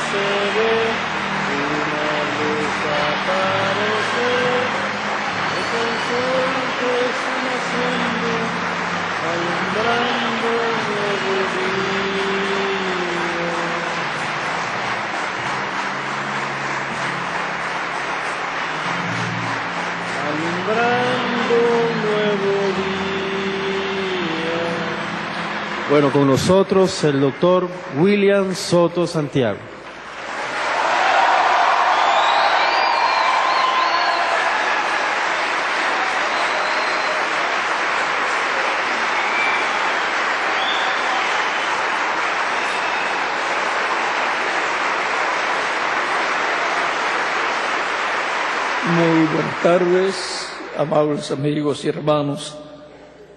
se ve una luz aparecer, es el sol que está naciendo, alumbrando nuevo día. Alumbrando nuevo día. Bueno, con nosotros el doctor William Soto Santiago. Muy buenas tardes, amables amigos y hermanos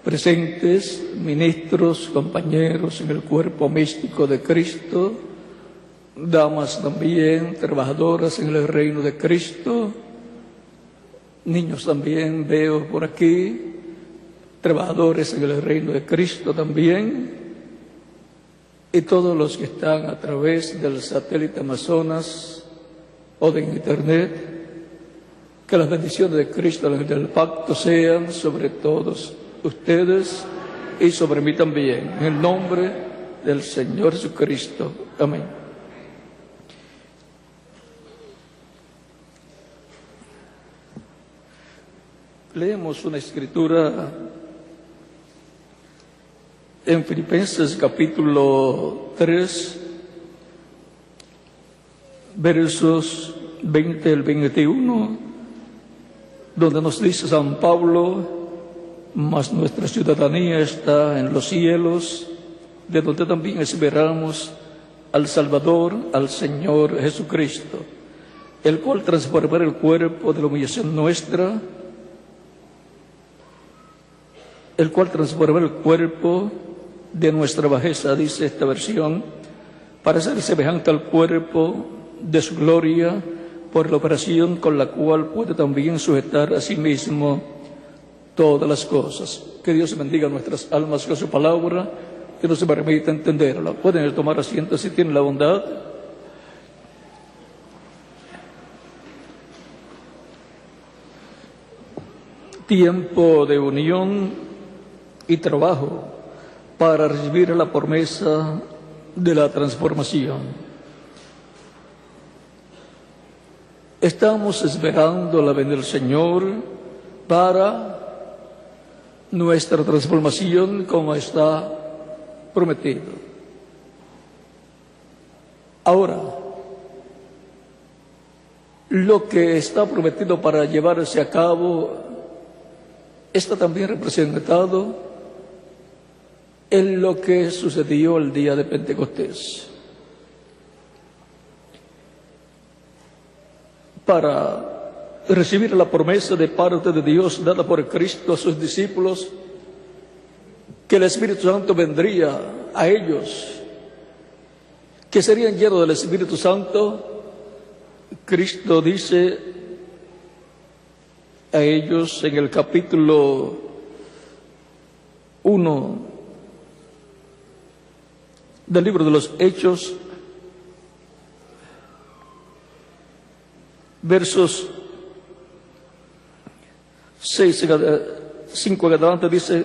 presentes, ministros, compañeros en el cuerpo místico de Cristo, damas también, trabajadoras en el reino de Cristo, niños también veo por aquí, trabajadores en el reino de Cristo también, y todos los que están a través del satélite Amazonas o de Internet. Que las bendiciones de Cristo, del pacto, sean sobre todos ustedes y sobre mí también, en el nombre del Señor Jesucristo. Amén. Leemos una escritura en Filipenses capítulo 3, versos 20 al 21, donde nos dice San Pablo: mas nuestra ciudadanía está en los cielos, de donde también esperamos al Salvador, al Señor Jesucristo, el cual transformará el cuerpo de la humillación nuestra, el cual transformará el cuerpo de nuestra bajeza, dice esta versión, para ser semejante al cuerpo de su gloria, por la operación con la cual puede también sujetar a sí mismo todas las cosas. Que Dios bendiga nuestras almas con su palabra, que nos permita entenderla. Pueden tomar asiento si tienen la bondad. Tiempo de unión y trabajo para recibir la promesa de la transformación. Estamos esperando la venida del Señor para nuestra transformación como está prometido. Ahora, lo que está prometido para llevarse a cabo está también representado en lo que sucedió el día de Pentecostés. Para recibir la promesa de parte de Dios dada por Cristo a sus discípulos, que el Espíritu Santo vendría a ellos, que serían llenos del Espíritu Santo, Cristo dice a ellos en el capítulo 1 del libro de los Hechos, versos 5 en adelante, dice: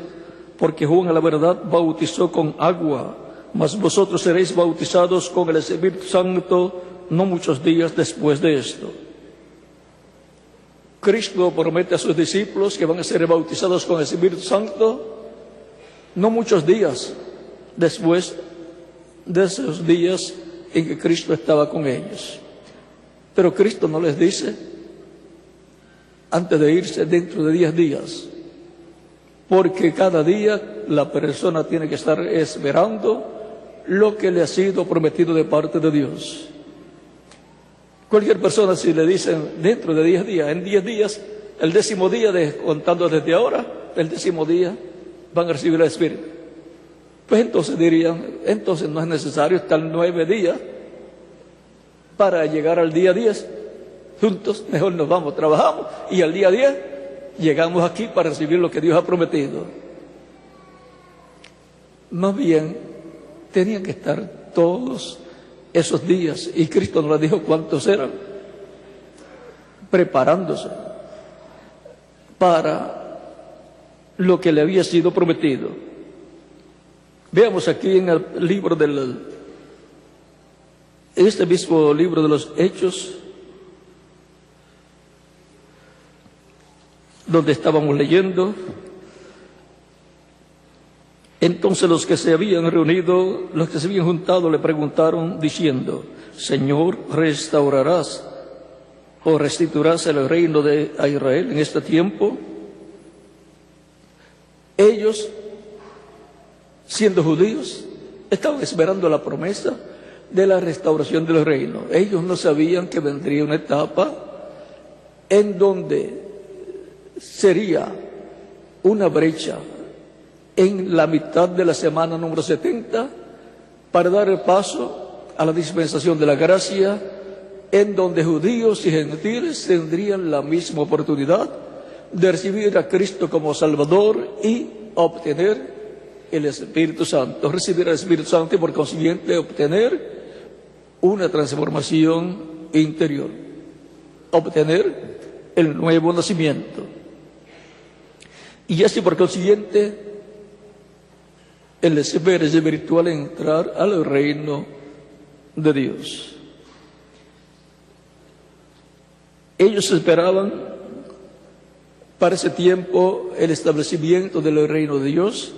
porque Juan a la verdad bautizó con agua, mas vosotros seréis bautizados con el Espíritu Santo no muchos días después de esto. Cristo promete a sus discípulos que van a ser bautizados con el Espíritu Santo no muchos días después de esos días en que Cristo estaba con ellos. Pero Cristo no les dice, antes de irse, dentro de 10 días, porque cada día la persona tiene que estar esperando lo que le ha sido prometido de parte de Dios. Cualquier persona, si le dicen dentro de 10 días, en 10 días, el 10º día, contando desde ahora, el 10º día, van a recibir el Espíritu. Pues entonces dirían, entonces no es necesario estar 9 días para llegar al día 10 juntos, mejor nos vamos, trabajamos y al día 10 llegamos aquí para recibir lo que Dios ha prometido. Más bien, tenían que estar todos esos días, y Cristo nos dijo cuántos eran, preparándose para lo que le había sido prometido. Veamos aquí en el libro este mismo libro de los Hechos, donde estábamos leyendo. Entonces los que se habían reunido, los que se habían juntado, le preguntaron diciendo: Señor, ¿restaurarás o restituirás el reino de Israel en este tiempo? Ellos, siendo judíos, estaban esperando la promesa de la restauración del reino. Ellos no sabían que vendría una etapa en donde sería una brecha en la mitad de la semana número 70 para dar el paso a la dispensación de la gracia, en donde judíos y gentiles tendrían la misma oportunidad de recibir a Cristo como Salvador y obtener el Espíritu Santo, recibir el Espíritu Santo y por consiguiente obtener una transformación interior, obtener el nuevo nacimiento. Y así por consiguiente el ser espiritual entrar al reino de Dios. Ellos esperaban para ese tiempo el establecimiento del reino de Dios,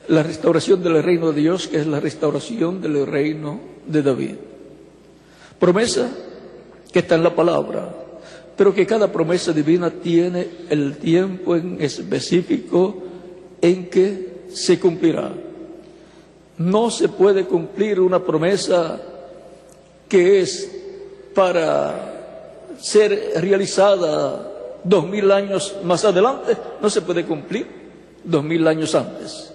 la restauración del reino de Dios, que es la restauración del reino de David. Promesa que está en la palabra, pero que cada promesa divina tiene el tiempo en específico en que se cumplirá. No se puede cumplir una promesa que es para ser realizada 2000 años más adelante, no se puede cumplir 2000 años antes.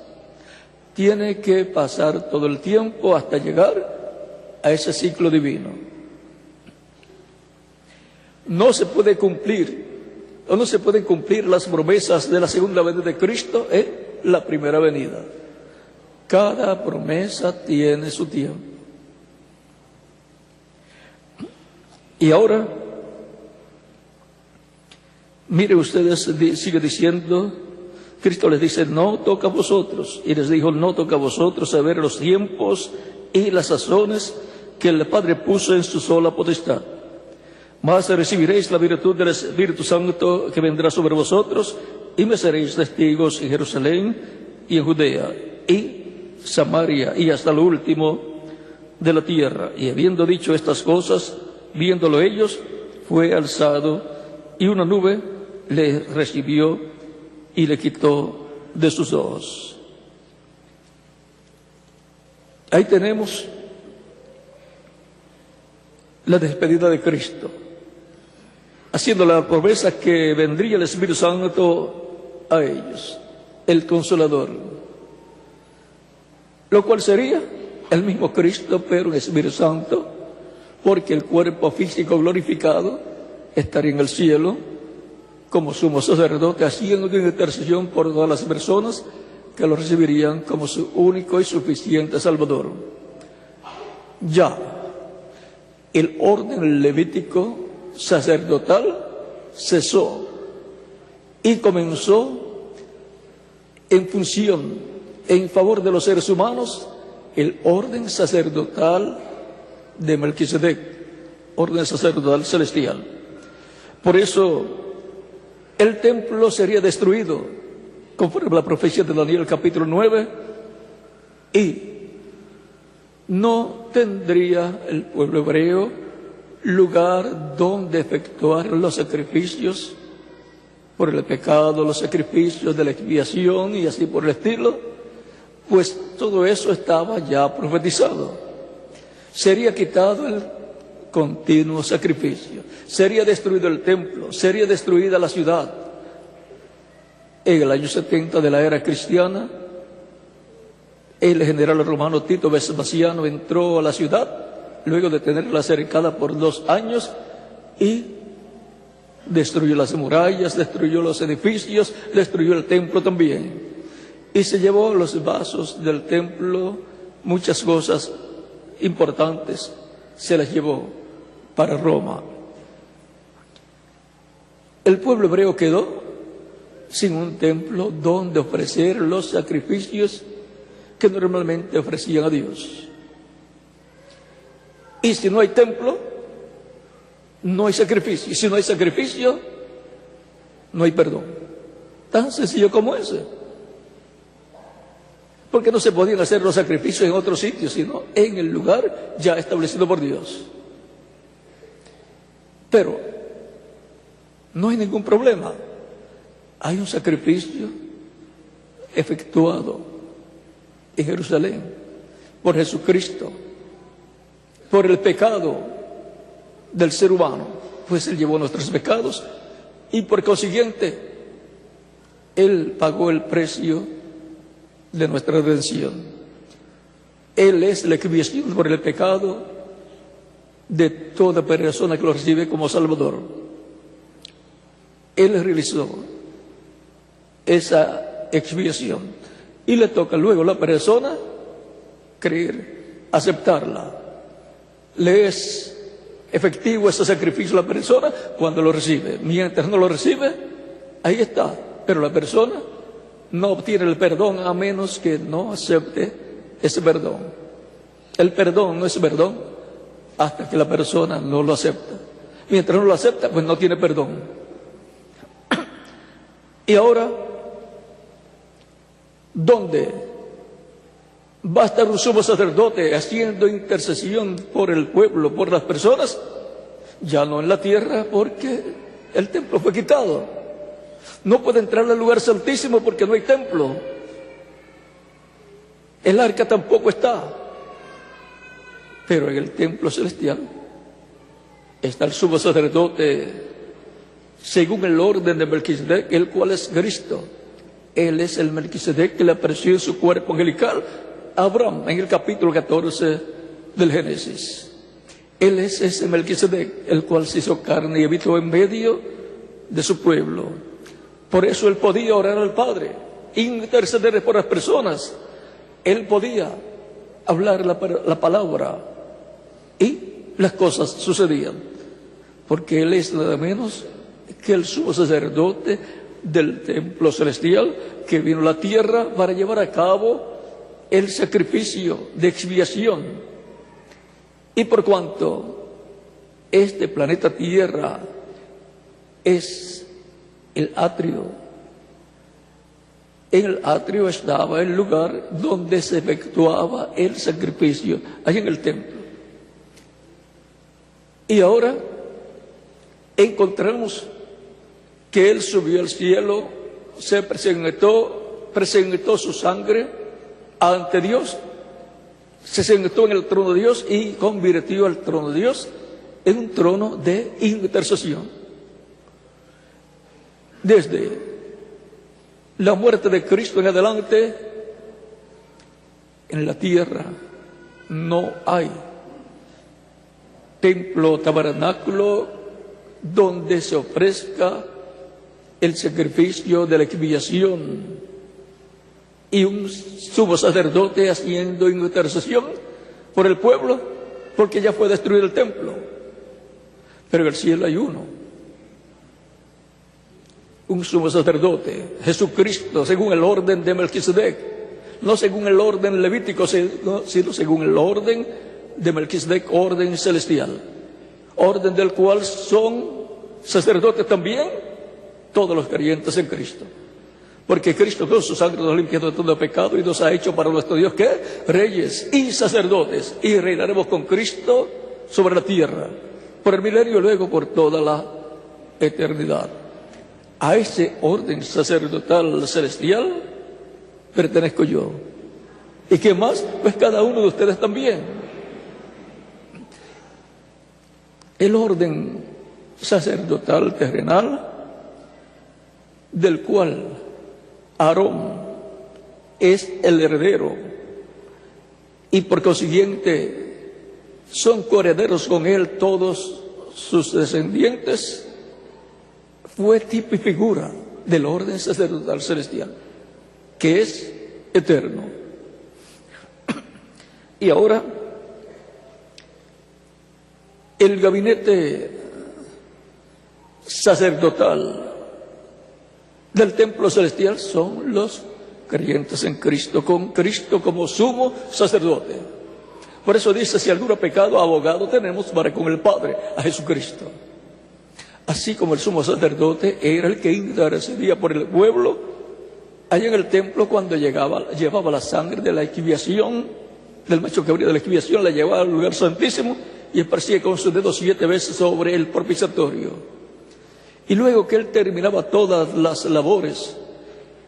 Tiene que pasar todo el tiempo hasta llegar a ese ciclo divino. No se puede cumplir, o no se pueden cumplir las promesas de la segunda venida de Cristo en la primera venida. Cada promesa tiene su tiempo. Y ahora, mire ustedes, sigue diciendo, Cristo les dice: no toca a vosotros. Y les dijo: no toca a vosotros saber los tiempos y las sazones que el Padre puso en su sola potestad. Mas recibiréis la virtud del Espíritu Santo que vendrá sobre vosotros, y me seréis testigos en Jerusalén y en Judea y Samaria y hasta lo último de la tierra. Y habiendo dicho estas cosas, viéndolo ellos, fue alzado, y una nube le recibió y le quitó de sus ojos. Ahí tenemos la despedida de Cristo, haciendo la promesa que vendría el Espíritu Santo a ellos, el Consolador, lo cual sería el mismo Cristo, pero en Espíritu Santo, porque el cuerpo físico glorificado estaría en el cielo como sumo sacerdote, haciendo una intercesión por todas las personas que lo recibirían como su único y suficiente Salvador. Ya el orden levítico sacerdotal cesó y comenzó en función, en favor de los seres humanos, el orden sacerdotal de Melquisedec, orden sacerdotal celestial. Por eso el templo sería destruido, conforme a la profecía de Daniel capítulo 9, y no tendría el pueblo hebreo lugar donde efectuar los sacrificios por el pecado, los sacrificios de la expiación y así por el estilo, pues todo eso estaba ya profetizado. Sería quitado el continuo sacrificio, sería destruido el templo, sería destruida la ciudad. En el año 70 de la era cristiana, el general romano Tito Vespasiano entró a la ciudad, luego de tenerla cercada por 2 años, y destruyó las murallas, destruyó los edificios, destruyó el templo también. Y se llevó los vasos del templo, muchas cosas importantes se las llevó para Roma. El pueblo hebreo quedó sin un templo donde ofrecer los sacrificios que normalmente ofrecían a Dios. Y si no hay templo, no hay sacrificio. Y si no hay sacrificio, no hay perdón. Tan sencillo como ese. Porque no se podían hacer los sacrificios en otro sitio, sino en el lugar ya establecido por Dios. Pero no hay ningún problema. Hay un sacrificio efectuado en Jerusalén por Jesucristo, por el pecado del ser humano, pues Él llevó nuestros pecados y por consiguiente Él pagó el precio de nuestra redención. Él es la expiación por el pecado de toda persona que lo recibe como Salvador. Él realizó esa expiación y le toca luego a la persona creer, aceptarla. Le es efectivo ese sacrificio a la persona cuando lo recibe. Mientras no lo recibe, ahí está. Pero la persona no obtiene el perdón a menos que no acepte ese perdón. El perdón no es perdón hasta que la persona no lo acepta. Mientras no lo acepta, pues no tiene perdón. Y ahora, ¿dónde va a estar un sumo sacerdote haciendo intercesión por el pueblo, por las personas? Ya no en la tierra, porque el templo fue quitado. No puede entrar al lugar santísimo porque no hay templo. El arca tampoco está. Pero en el templo celestial está el sumo sacerdote según el orden de Melquisedec, el cual es Cristo. Él es el Melquisedec que le apareció en su cuerpo angelical a Abraham en el capítulo 14 del Génesis. Él es ese Melquisedec, el cual se hizo carne y habitó en medio de su pueblo. Por eso él podía orar al Padre, interceder por las personas. Él podía hablar la palabra y las cosas sucedían. Porque él es nada menos que el sumo sacerdote del templo celestial que vino a la tierra para llevar a cabo el sacrificio de expiación. Y por cuanto este planeta Tierra es el atrio, en el atrio estaba el lugar donde se efectuaba el sacrificio, allí en el templo. Y ahora encontramos que Él subió al cielo, se presentó su sangre ante Dios, se sentó en el trono de Dios y convirtió al trono de Dios en un trono de intercesión. Desde la muerte de Cristo en adelante, en la tierra no hay templo, tabernáculo donde se ofrezca el sacrificio de la expiación y un sumo sacerdote haciendo intercesión por el pueblo, porque ya fue destruido el templo. Pero en el cielo hay uno, un sumo sacerdote, Jesucristo, según el orden de Melquisedec, no según el orden levítico, sino según el orden de Melquisedec, orden celestial, orden del cual son sacerdotes también todos los creyentes en Cristo. Porque Cristo con su sangre nos ha limpiado de todo pecado y nos ha hecho para nuestro Dios, ¿qué? Reyes y sacerdotes. Y reinaremos con Cristo sobre la tierra, por el milenio y luego por toda la eternidad. A ese orden sacerdotal celestial pertenezco yo. ¿Y qué más? Pues cada uno de ustedes también. El orden sacerdotal terrenal, del cual Aarón es el heredero y por consiguiente son coherederos con él todos sus descendientes, fue tipo y figura del orden sacerdotal celestial, que es eterno. Y ahora El gabinete sacerdotal del templo celestial son los creyentes en Cristo, con Cristo como sumo sacerdote. Por eso dice, si alguno ha pecado, abogado tenemos para con el Padre, a Jesucristo. Así como el sumo sacerdote era el que intercedía por el pueblo, allá en el templo cuando llevaba la sangre de la expiación, del macho cabrío de la expiación, la llevaba al lugar santísimo y esparcía con sus dedos 7 veces sobre el propiciatorio. Y luego que él terminaba todas las labores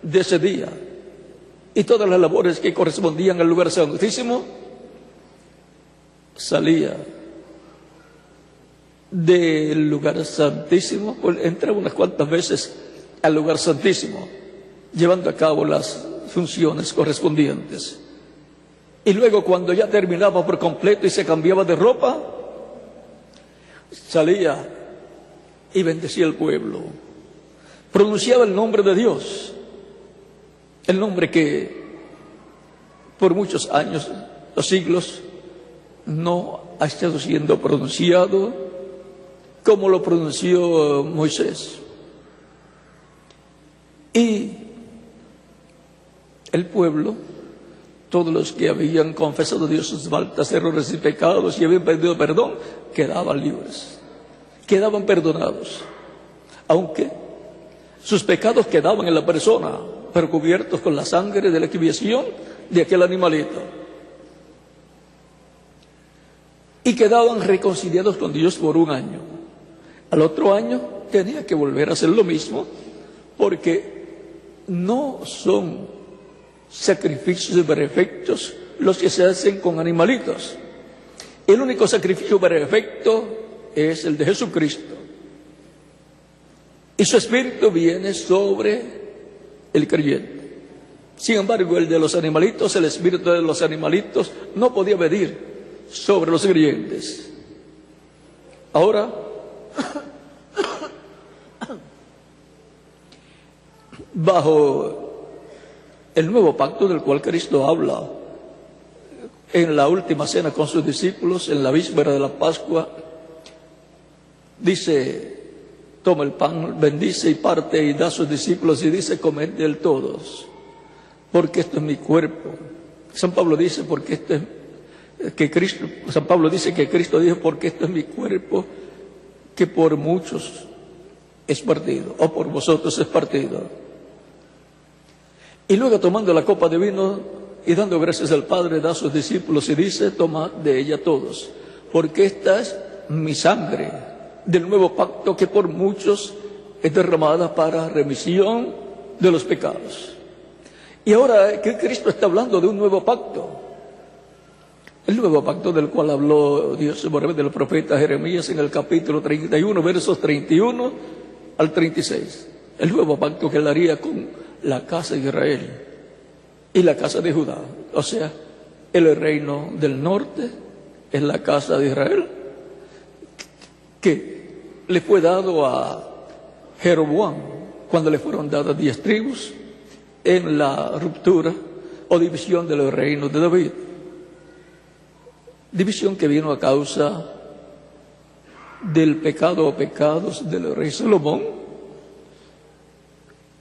de ese día y todas las labores que correspondían al lugar santísimo, salía del lugar santísimo, entraba unas cuantas veces al lugar santísimo, llevando a cabo las funciones correspondientes. Y luego cuando ya terminaba por completo y se cambiaba de ropa, salía y bendecía al pueblo. Pronunciaba el nombre de Dios, el nombre que por muchos años, los siglos, no ha estado siendo pronunciado como lo pronunció Moisés. Y el pueblo, todos los que habían confesado a Dios sus faltas, errores y pecados y habían pedido perdón, quedaban libres, quedaban perdonados, aunque sus pecados quedaban en la persona, pero cubiertos con la sangre de la expiación de aquel animalito. Y quedaban reconciliados con Dios por 1 año. Al otro año tenía que volver a hacer lo mismo, porque no son sacrificios perfectos los que se hacen con animalitos. El único sacrificio perfecto es el de Jesucristo. Y su espíritu viene sobre el creyente. Sin embargo, el de los animalitos, el espíritu de los animalitos no podía venir sobre los creyentes. Ahora, bajo el nuevo pacto del cual Cristo habla en la última cena con sus discípulos, en la víspera de la Pascua, dice, toma el pan, bendice y parte y da a sus discípulos y dice, comed de él todos, porque esto es mi cuerpo. San Pablo dice, San Pablo dice que Cristo dijo, porque esto es mi cuerpo, que por muchos es partido, o por vosotros es partido. Y luego tomando la copa de vino y dando gracias al Padre, da a sus discípulos y dice, tomad de ella todos, porque esta es mi sangre del nuevo pacto que por muchos es derramada para remisión de los pecados. Y ahora que Cristo está hablando de un nuevo pacto, el nuevo pacto del cual habló Dios por medio del profeta Jeremías en el capítulo 31, versos 31 al 36. El nuevo pacto que él haría con la casa de Israel y la casa de Judá. O sea, el reino del norte es la casa de Israel, que le fue dado a Jeroboam cuando le fueron dadas 10 tribus en la ruptura o división de los reinos de David. División que vino a causa del pecado o pecados del rey Salomón,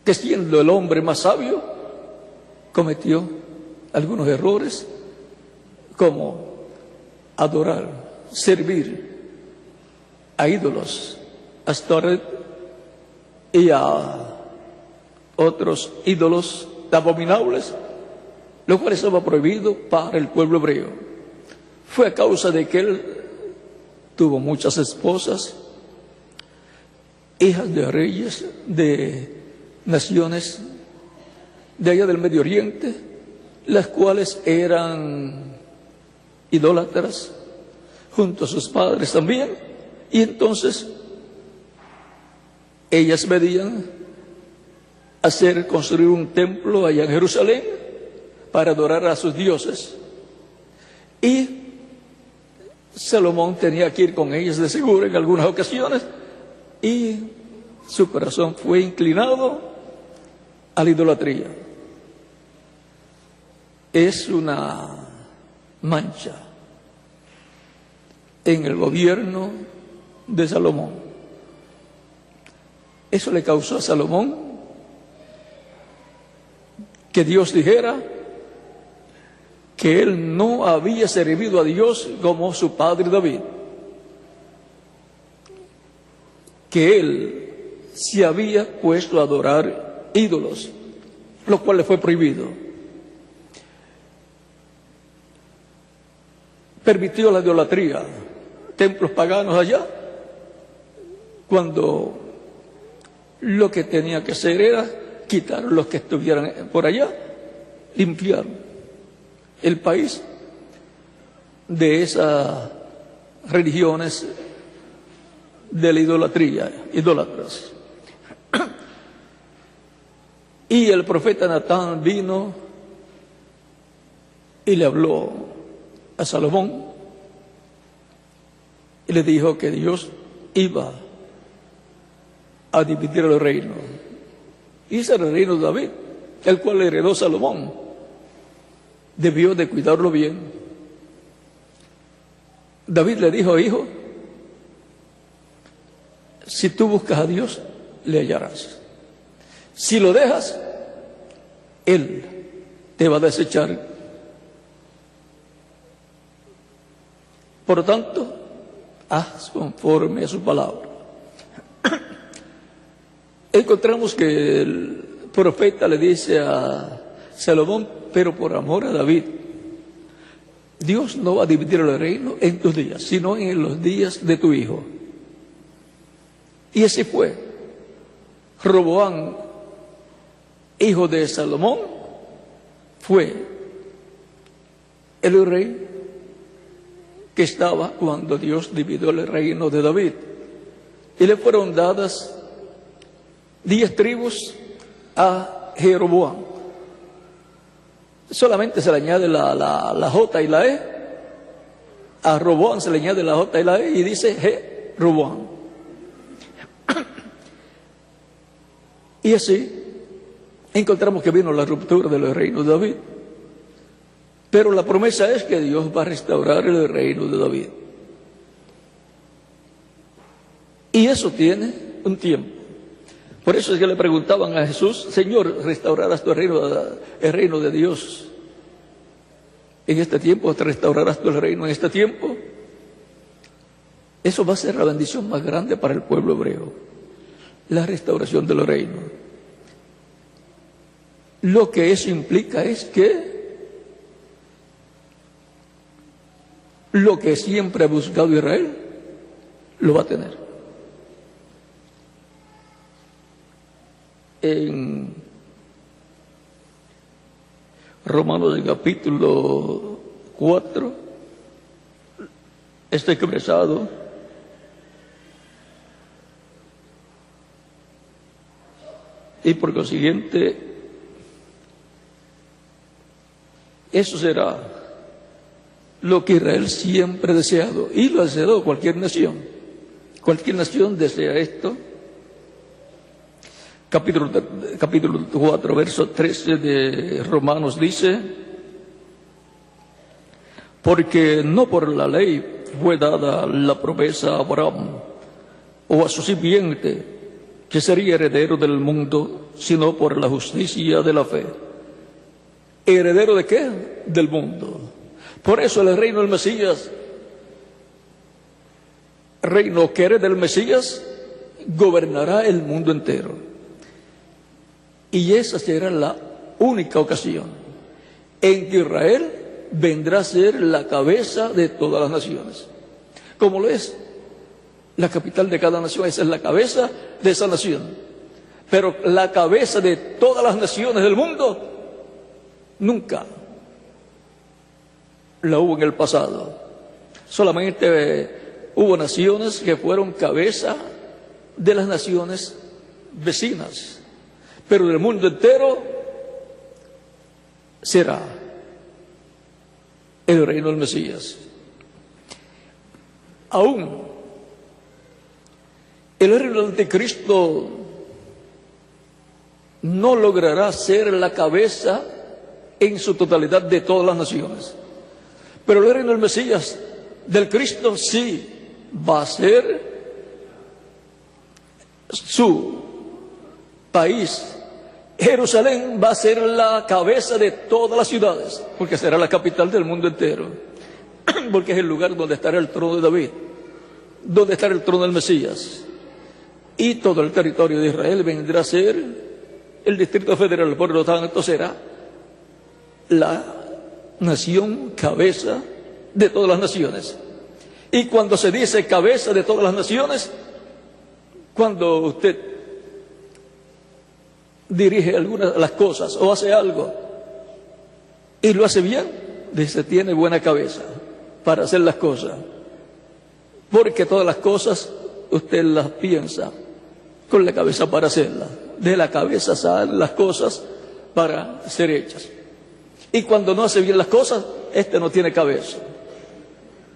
que siendo el hombre más sabio, cometió algunos errores, como adorar, servir a ídolos, a Astoret y a otros ídolos abominables, lo cual estaba prohibido para el pueblo hebreo. Fue a causa de que él tuvo muchas esposas, hijas de reyes de naciones de allá del Medio Oriente, las cuales eran idólatras, junto a sus padres también, y entonces ellas pedían construir un templo allá en Jerusalén para adorar a sus dioses, y Salomón tenía que ir con ellas de seguro en algunas ocasiones, y su corazón fue inclinado a la idolatría. Es una mancha en el gobierno de Salomón. Eso le causó a Salomón que Dios dijera que él no había servido a Dios como su padre David, que él se había puesto a adorar ídolos, lo cual le fue prohibido. Permitió la idolatría, templos paganos allá, cuando lo que tenía que hacer era quitar los que estuvieran por allá, limpiar el país de esas religiones de la idolatría, idólatras. Y el profeta Natán vino y le habló a Salomón y le dijo que Dios iba a dividir el reino. Y ese era el reino de David, el cual le heredó Salomón. Debió de cuidarlo bien. David le dijo: hijo, si tú buscas a Dios, le hallarás. Si lo dejas, Él te va a desechar. Por lo tanto, haz conforme a su palabra. Encontramos que el profeta le dice a Salomón: pero por amor a David, Dios no va a dividir el reino en tus días, sino en los días de tu hijo. Y así fue. Roboam, hijo de Salomón, fue el rey que estaba cuando Dios dividió el reino de David. Y le fueron dadas 10 tribus a Jeroboam. Solamente se le añade la J y la E. A Roboam se le añade la J y la E y dice Jeroboam. Y así encontramos que vino la ruptura del reino de David. Pero la promesa es que Dios va a restaurar el reino de David. Y eso tiene un tiempo. Por eso es que le preguntaban a Jesús: Señor, ¿restaurarás tu reino, el reino de Dios en este tiempo? ¿Te restaurarás tu reino en este tiempo? Eso va a ser la bendición más grande para el pueblo hebreo, la restauración del reino. Lo que eso implica es que lo que siempre ha buscado Israel, lo va a tener. En Romanos, el capítulo 4, está expresado y por consiguiente eso será lo que Israel siempre ha deseado, y lo ha deseado cualquier nación. Cualquier nación desea esto. Capítulo 4, verso 13 de Romanos dice: porque no por la ley fue dada la promesa a Abraham o a su simiente, que sería heredero del mundo, sino por la justicia de la fe. ¿Heredero de qué? Del mundo. Por eso el reino del Mesías, reino que hereda el Mesías, gobernará el mundo entero. Y esa será la única ocasión en que Israel vendrá a ser la cabeza de todas las naciones. Como lo es la capital de cada nación, esa es la cabeza de esa nación. Pero la cabeza de todas las naciones del mundo, nunca la hubo en el pasado. Solamente hubo naciones que fueron cabeza de las naciones vecinas. Pero del mundo entero será el reino del Mesías. Aún el reino del anticristo no logrará ser la cabeza en su totalidad de todas las naciones. Pero el reino del Mesías del Cristo sí va a ser su país. Jerusalén va a ser la cabeza de todas las ciudades, porque será la capital del mundo entero, porque es el lugar donde estará el trono de David, donde estará el trono del Mesías, y todo el territorio de Israel vendrá a ser el Distrito Federal. Por lo tanto será la nación cabeza de todas las naciones. Y cuando se dice cabeza de todas las naciones, cuando usted dirige algunas de las cosas o hace algo y lo hace bien, dice, tiene buena cabeza para hacer las cosas, porque todas las cosas usted las piensa con la cabeza para hacerlas. De la cabeza salen las cosas para ser hechas. Y cuando no hace bien las cosas, no tiene cabeza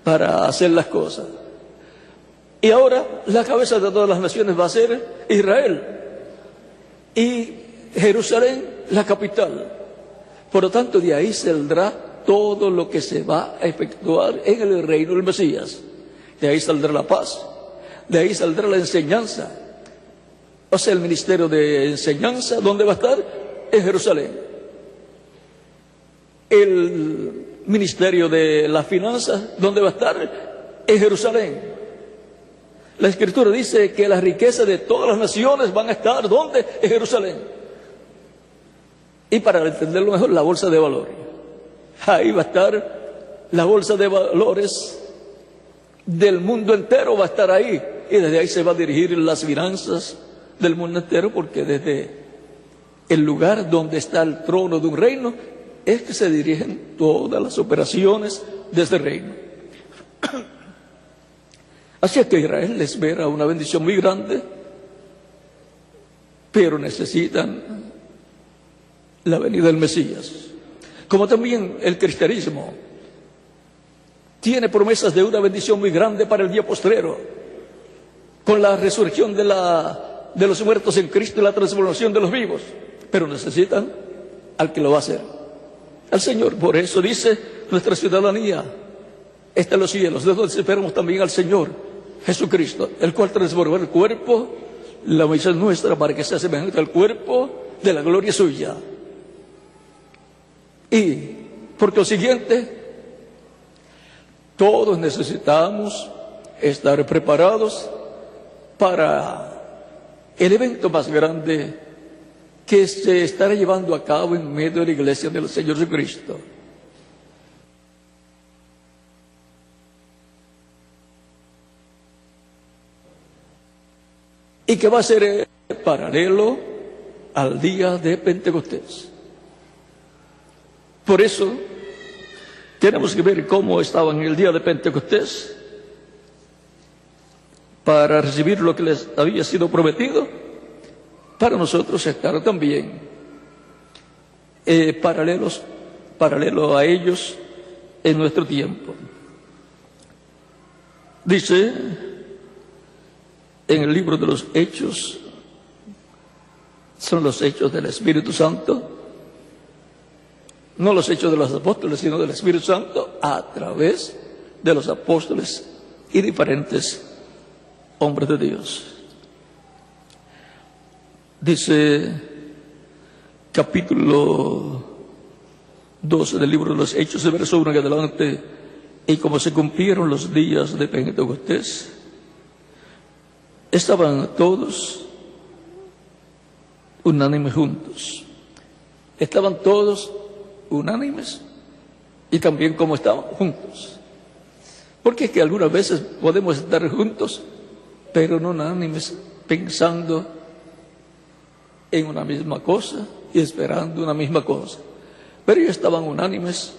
para hacer las cosas. Y ahora la cabeza de todas las naciones va a ser Israel, y Jerusalén la capital. Por lo tanto, de ahí saldrá todo lo que se va a efectuar en el reino del Mesías. De ahí saldrá la paz, de ahí saldrá la enseñanza. O sea, el ministerio de enseñanza, ¿dónde va a estar? En Jerusalén. El ministerio de las finanzas, ¿dónde va a estar? En Jerusalén. La Escritura dice que las riquezas de todas las naciones van a estar, ¿dónde? En Jerusalén. Y para entenderlo mejor, la bolsa de valores. Ahí va a estar la bolsa de valores del mundo entero, va a estar ahí. Y desde ahí se va a dirigir las finanzas del mundo entero, porque desde el lugar donde está el trono de un reino es que se dirigen todas las operaciones de ese reino. Así es que Israel les espera una bendición muy grande, pero necesitan la venida del Mesías. Como también el cristianismo tiene promesas de una bendición muy grande para el día postrero, con la resurrección de los muertos en Cristo y la transformación de los vivos, pero necesitan al que lo va a hacer, al Señor. Por eso dice, nuestra ciudadanía está en los cielos, de donde esperamos también al Señor Jesucristo, el cual transformó el cuerpo, la misión nuestra, para que sea semejante al cuerpo de la gloria suya. Y por consiguiente, todos necesitamos estar preparados para el evento más grande que se estará llevando a cabo en medio de la iglesia del Señor Jesucristo. Y que va a ser paralelo al día de Pentecostés. Por eso tenemos que ver cómo estaban en el día de Pentecostés para recibir lo que les había sido prometido, para nosotros estar también paralelo a ellos en nuestro tiempo. Dice en el libro de los Hechos, son los hechos del Espíritu Santo, no los hechos de los apóstoles, sino del Espíritu Santo a través de los apóstoles y diferentes hombres de Dios. Dice capítulo 12 del libro de los Hechos, el verso 1 en adelante: y como se cumplieron los días de Pentecostés, estaban todos unánimes juntos. Estaban todos unánimes y también como estaban juntos. Porque es que algunas veces podemos estar juntos, pero no unánimes, pensando en una misma cosa y esperando una misma cosa. Pero ellos estaban unánimes,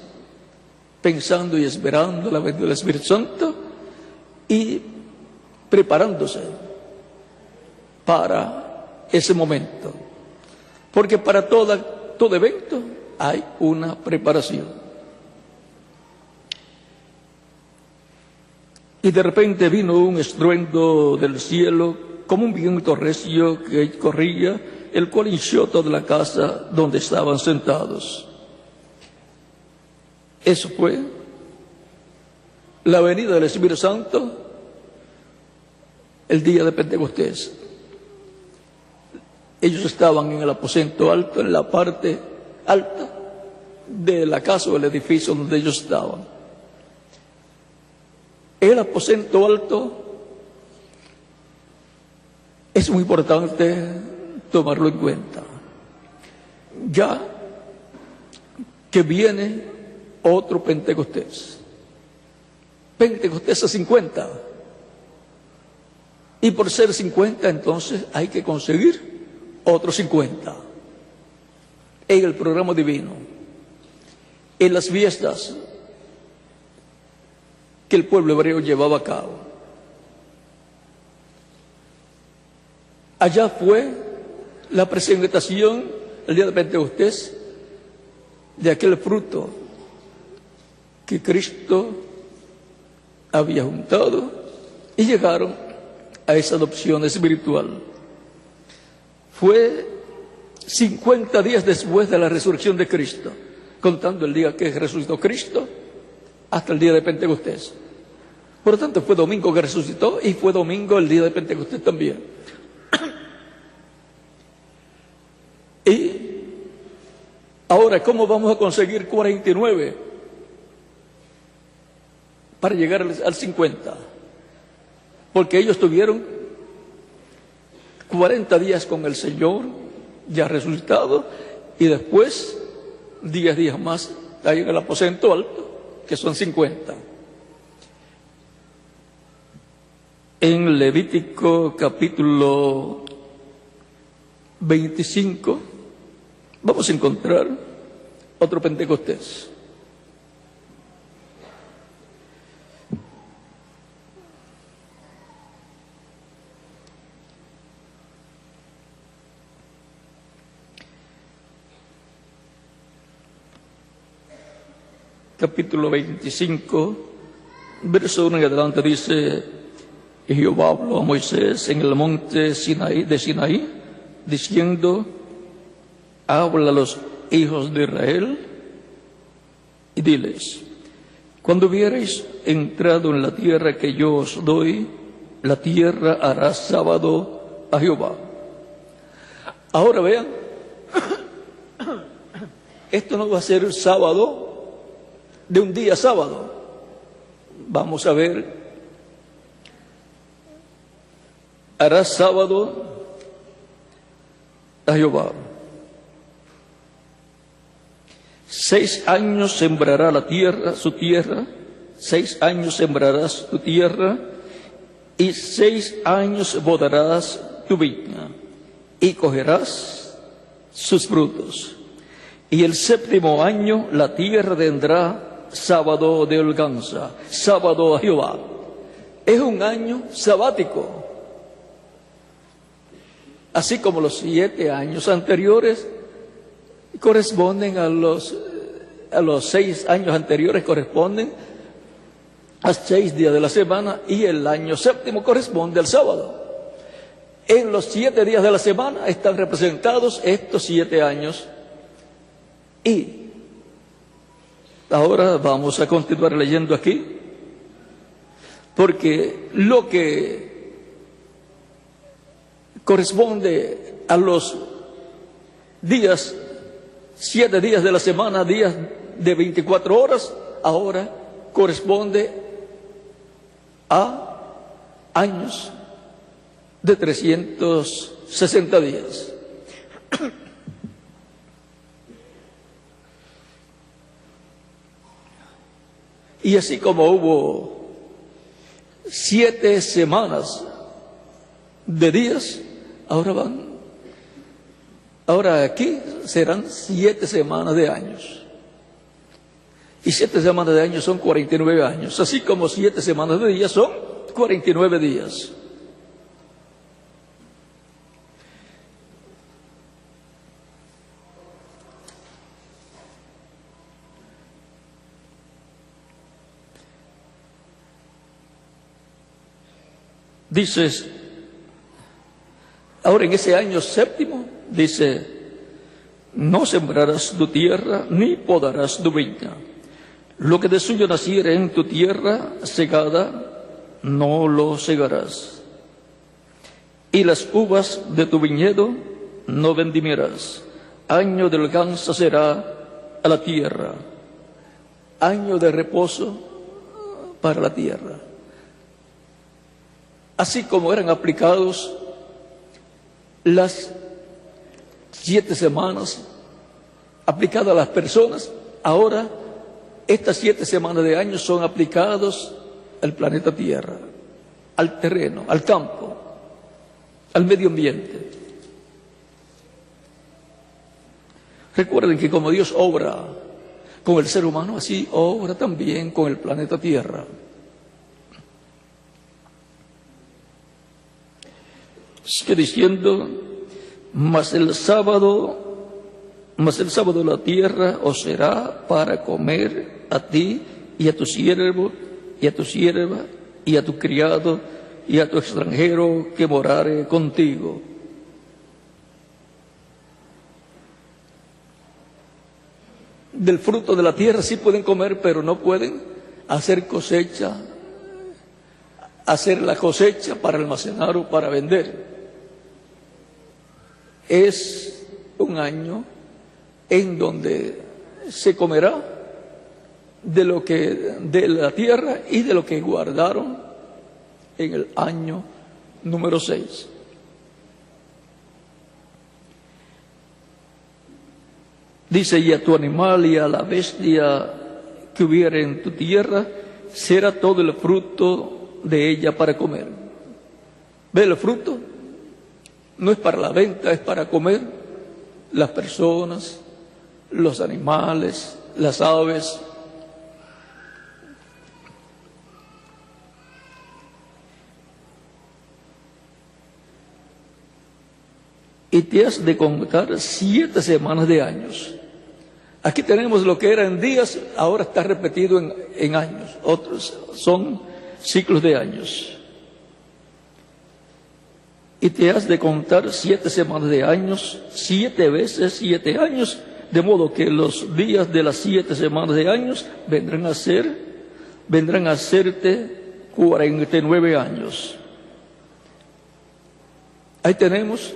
pensando y esperando la venida del Espíritu Santo y preparándose para ese momento. Porque para todo evento hay una preparación. Y de repente vino un estruendo del cielo, como un viento recio que corría, el cual hinchió toda la casa donde estaban sentados. Eso fue la venida del Espíritu Santo el día de Pentecostés. Ellos estaban en el aposento alto, en la parte alta de la casa o el edificio donde ellos estaban. El aposento alto es muy importante tomarlo en cuenta, ya que viene otro Pentecostés. Pentecostés a 50. Y por ser 50, entonces hay que conseguir otros 50 en el programa divino, en las fiestas que el pueblo hebreo llevaba a cabo. Allá fue la presentación el día de Pentecostés de aquel fruto que Cristo había juntado, y llegaron a esa adopción espiritual. Fue 50 días después de la resurrección de Cristo, contando el día que resucitó Cristo hasta el día de Pentecostés. Por lo tanto, fue domingo que resucitó y fue domingo el día de Pentecostés también. Y ahora, ¿cómo vamos a conseguir 49 para llegar al 50? Porque ellos tuvieron 40 días con el Señor ya resucitado, y después 10 días más ahí en el aposento alto, que son 50. En Levítico capítulo 25 vamos a encontrar otro Pentecostés. Capítulo 25, verso 1 en adelante, dice: y Jehová habló a Moisés en el monte de Sinaí, diciendo: habla a los hijos de Israel y diles: cuando hubiereis entrado en la tierra que yo os doy, la tierra hará sábado a Jehová. Ahora vean, esto no va a ser sábado de un día sábado. Vamos a ver, hará sábado a Jehová. 6 años sembrará la tierra, su tierra, 6 años sembrarás tu tierra, y 6 años podarás tu viña, y cogerás sus frutos. Y el 7º año la tierra tendrá sábado de holganza, sábado a Jehová. Es un año sabático. Así como los 7 años anteriores corresponden a los 6 años anteriores, corresponden a 6 días de la semana, y el año 7º corresponde al sábado. En los 7 días de la semana están representados estos 7 años. Y ahora vamos a continuar leyendo aquí, porque lo que corresponde a los días, 7 días de la semana, días de 24 horas, ahora corresponde a años de 360 días. Y así como hubo 7 semanas de días, ahora aquí serán 7 semanas de años. Y 7 semanas de años son 49 años, así como 7 semanas de días son 49 días. Dices, ahora en ese año 7º, dice: no sembrarás tu tierra, ni podarás tu viña. Lo que de suyo naciere en tu tierra segada, no lo segarás. Y las uvas de tu viñedo no vendimiarás. Año de holganza será a la tierra, año de reposo para la tierra. Así como eran aplicados las 7 semanas aplicadas a las personas, ahora estas 7 semanas de años son aplicados al planeta Tierra, al terreno, al campo, al medio ambiente. Recuerden que como Dios obra con el ser humano, así obra también con el planeta Tierra. Sigue diciendo, mas el sábado la tierra os será para comer a ti y a tu siervo y a tu sierva y a tu criado y a tu extranjero que morare contigo. Del fruto de la tierra sí pueden comer, pero no pueden hacer cosecha, hacer la cosecha para almacenar o para vender. Es un año en donde se comerá de la tierra y de lo que guardaron en el año número 6. Dice, y a tu animal y a la bestia que hubiere en tu tierra, será todo el fruto de ella para comer. ¿Ve el fruto? No es para la venta, es para comer. Las personas, los animales, las aves. Y te has de contar 7 semanas de años. Aquí tenemos lo que era en días, ahora está repetido en años. Otros son ciclos de años. Y te has de contar 7 semanas de años, 7 veces 7 años, de modo que los días de las 7 semanas de años vendrán a hacerte 49 años. Ahí tenemos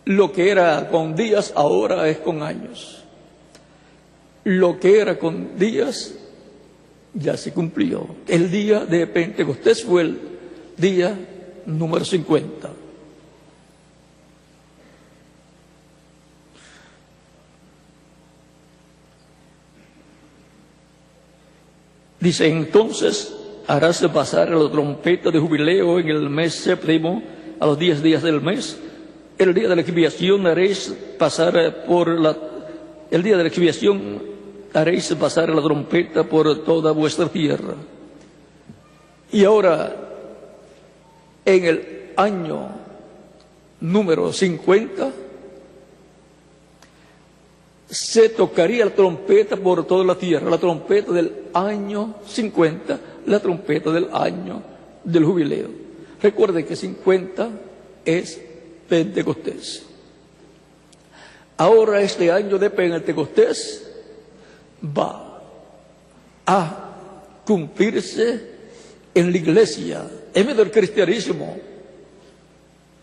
lo que era con días, ahora es con años. Lo que era con días ya se cumplió. El día de Pentecostés fue el día número 50. Dice, entonces harás pasar la trompeta de jubileo en el mes séptimo, a los 10 días del mes. El día de la expiación haréis pasar la trompeta por toda vuestra tierra. Y ahora, en el año número 50, se tocaría la trompeta por toda la tierra, la trompeta del año 50, la trompeta del año del jubileo. Recuerden que 50 es Pentecostés. Ahora este año de Pentecostés va a cumplirse en la iglesia, en medio del cristianismo.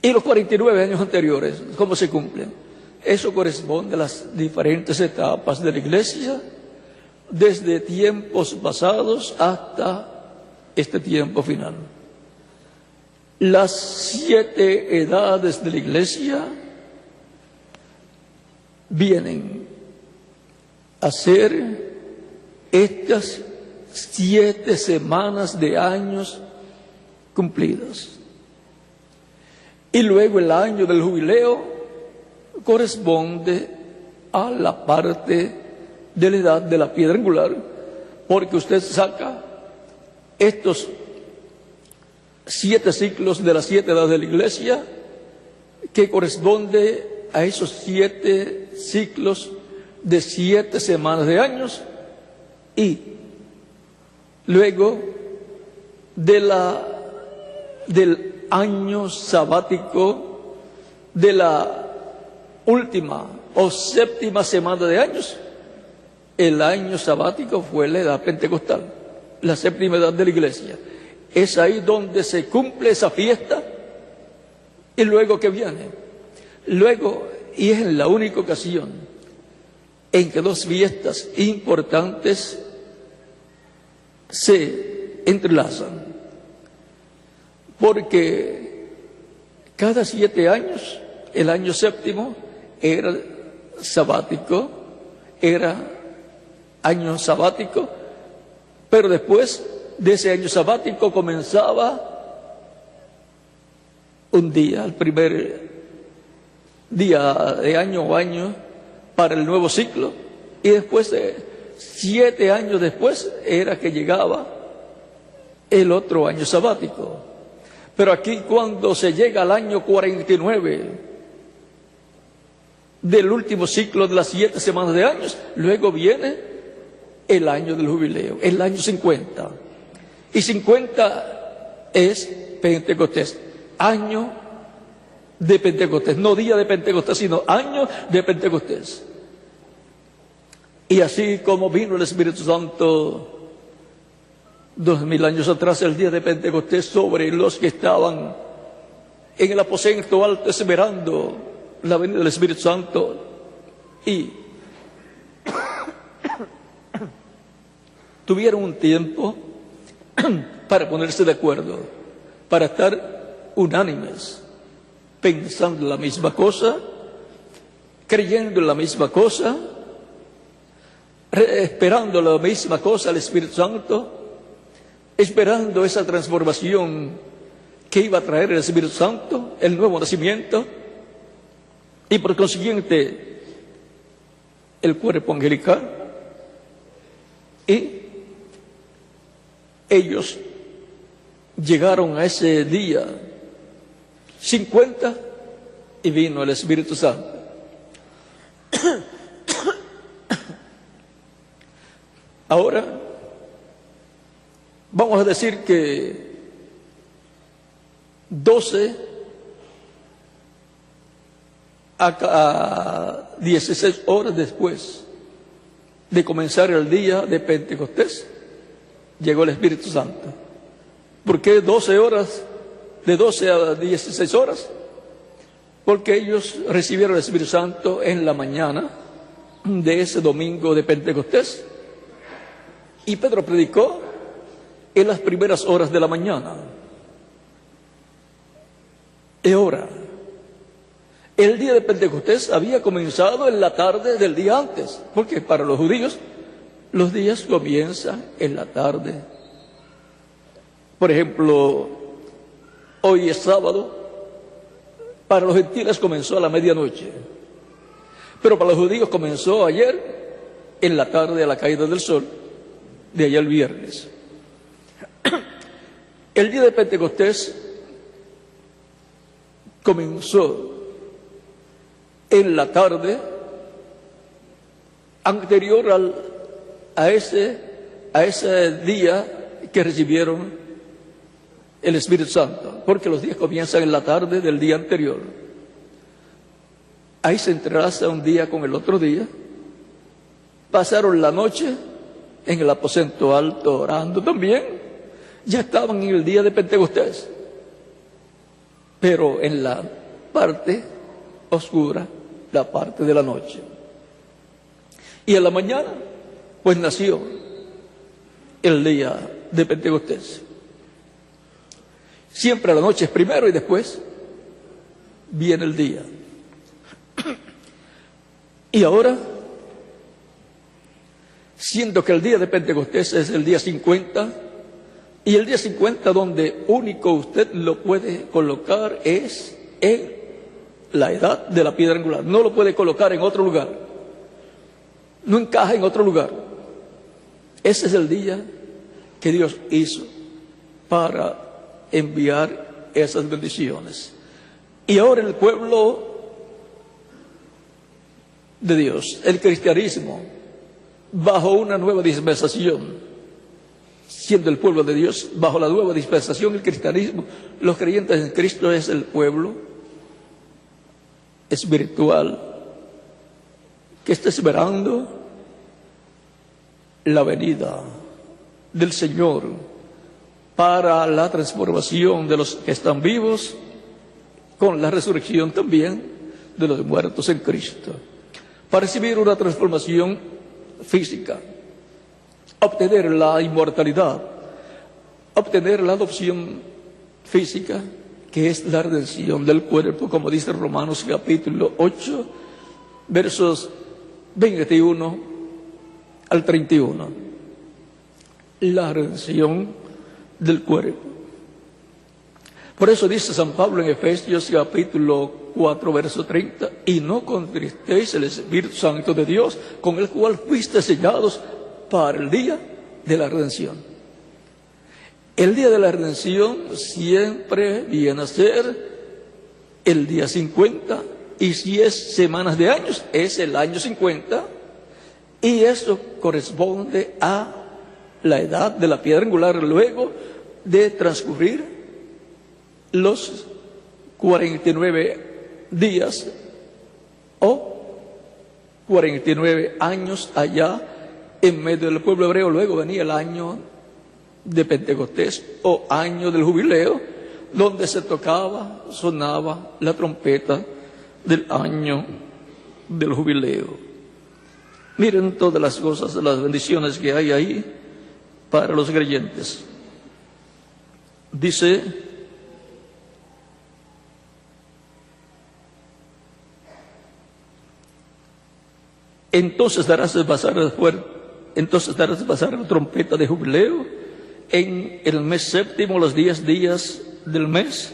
Y los 49 años anteriores, ¿cómo se cumplen? Eso corresponde a las diferentes etapas de la iglesia, desde tiempos pasados hasta este tiempo final. Las 7 edades de la iglesia vienen a ser estas 7 semanas de años cumplidas. Y luego el año del jubileo corresponde a la parte de la edad de la piedra angular, porque usted saca estos 7 ciclos de las 7 edades de la iglesia, que corresponde a esos 7 ciclos de 7 semanas de años, y luego del año sabático de la última o séptima semana de años, el año sabático fue la edad pentecostal, la séptima edad de la iglesia. Es ahí donde se cumple esa fiesta. Y luego que viene, luego, y es la única ocasión en que dos fiestas importantes se entrelazan, porque cada 7 años, el año séptimo era sabático, era año sabático, pero después de ese año sabático comenzaba un día, el primer día de año o año para el nuevo ciclo, y después de 7 años después era que llegaba el otro año sabático. Pero aquí, cuando se llega al año 49 del último ciclo de las 7 semanas de años, luego viene el año del jubileo, el año 50. Y 50 es Pentecostés, año de Pentecostés, no día de Pentecostés, sino año de Pentecostés. Y así como vino el Espíritu Santo 2000 años atrás, el día de Pentecostés, sobre los que estaban en el aposento alto esperando la venida del Espíritu Santo, y tuvieron un tiempo para ponerse de acuerdo, para estar unánimes, pensando en la misma cosa, creyendo en la misma cosa, esperando la misma cosa al Espíritu Santo, esperando esa transformación que iba a traer el Espíritu Santo, el nuevo nacimiento, y por consiguiente el cuerpo angelical. Y ellos llegaron a ese día 50 y vino el Espíritu Santo. Ahora vamos a decir que 12 a 16 horas después de comenzar el día de Pentecostés, llegó el Espíritu Santo. ¿Por qué 12 horas? De 12 a 16 horas. Porque ellos recibieron el Espíritu Santo en la mañana de ese domingo de Pentecostés. Y Pedro predicó en las primeras horas de la mañana. Y ahora, el día de Pentecostés había comenzado en la tarde del día antes, porque para los judíos los días comienzan en la tarde. Por ejemplo, hoy es sábado, para los gentiles comenzó a la medianoche, pero para los judíos comenzó ayer en la tarde a la caída del sol, de allá el viernes. El día de Pentecostés comenzó en la tarde anterior a ese día que recibieron el Espíritu Santo, porque los días comienzan en la tarde del día anterior. Ahí se entrelaza un día con el otro día. Pasaron la noche en el aposento alto orando también. Ya estaban en el día de Pentecostés, pero en la parte oscura, la parte de la noche. Y en la mañana, pues nació el día de Pentecostés. Siempre la noche es primero y después viene el día. Y ahora, siendo que el día de Pentecostés es el día 50, y el día 50 donde único usted lo puede colocar es en la edad de la piedra angular. No lo puede colocar en otro lugar. No encaja en otro lugar. Ese es el día que Dios hizo para enviar esas bendiciones. Y ahora el pueblo de Dios, el cristianismo, bajo una nueva dispensación, siendo el pueblo de Dios, bajo la nueva dispensación, el cristianismo, los creyentes en Cristo es el pueblo espiritual que está esperando la venida del Señor para la transformación de los que están vivos, con la resurrección también de los muertos en Cristo, para recibir una transformación física, obtener la inmortalidad, obtener la adopción física, que es la redención del cuerpo, como dice Romanos capítulo 8, versos 21 al 31. La redención del cuerpo. Por eso dice San Pablo en Efesios capítulo 4, verso 30, y no contristéis el Espíritu Santo de Dios, con el cual fuiste sellados para el día de la redención. El día de la redención siempre viene a ser el día 50, y si es semanas de años, es el año 50, y eso corresponde a la edad de la piedra angular, luego de transcurrir los 49 días o 49 años allá en medio del pueblo hebreo. Luego venía el año de Pentecostés o año del jubileo, donde se tocaba, sonaba la trompeta del año del jubileo. Miren todas las cosas, las bendiciones que hay ahí para los creyentes. Dice: entonces darás de pasar la trompeta de jubileo en el mes séptimo, los 10 días del mes.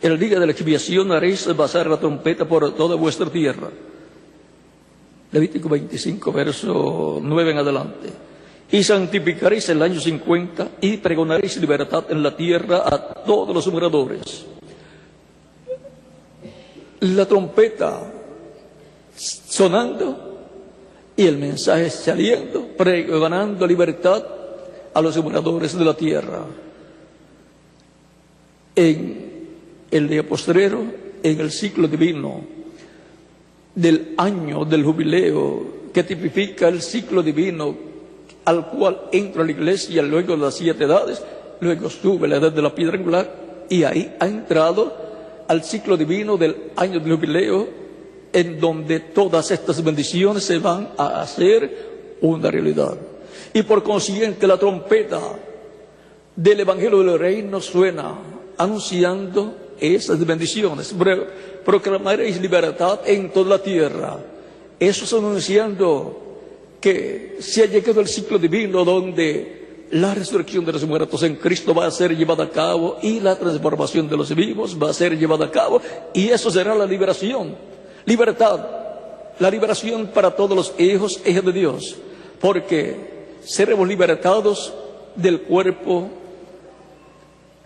El día de la expiación haréis pasar la trompeta por toda vuestra tierra. Levítico 25, verso 9 en adelante. Y santificaréis el año 50 y pregonaréis libertad en la tierra a todos los moradores. La trompeta sonando y el mensaje saliendo, pregonando libertad a los moradores de la tierra. En el día postrero, en el ciclo divino del año del jubileo, que tipifica el ciclo divino al cual entra la iglesia luego de las 7 edades, luego sube la edad de la piedra angular, y ahí ha entrado al ciclo divino del año del jubileo, en donde todas estas bendiciones se van a hacer una realidad. Y por consiguiente la trompeta del Evangelio del Reino suena anunciando esas bendiciones. Proclamaréis libertad en toda la tierra. Eso está anunciando que se ha llegado el ciclo divino donde la resurrección de los muertos en Cristo va a ser llevada a cabo y la transformación de los vivos va a ser llevada a cabo, y eso será la liberación. Libertad, la liberación para todos los hijos de Dios, porque seremos libertados del cuerpo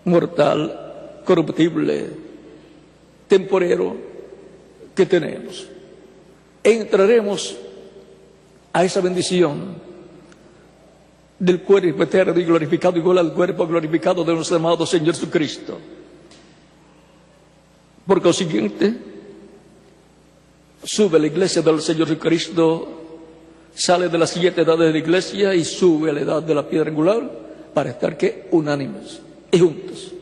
mortal, corruptible, temporero que tenemos. Entraremos a esa bendición del cuerpo eterno y glorificado, igual al cuerpo glorificado de nuestro amado Señor Jesucristo. Por consiguiente, sube la iglesia del Señor Jesucristo, sale de las 7 edades de la iglesia y sube a la edad de la piedra angular para estar unánimes y juntos.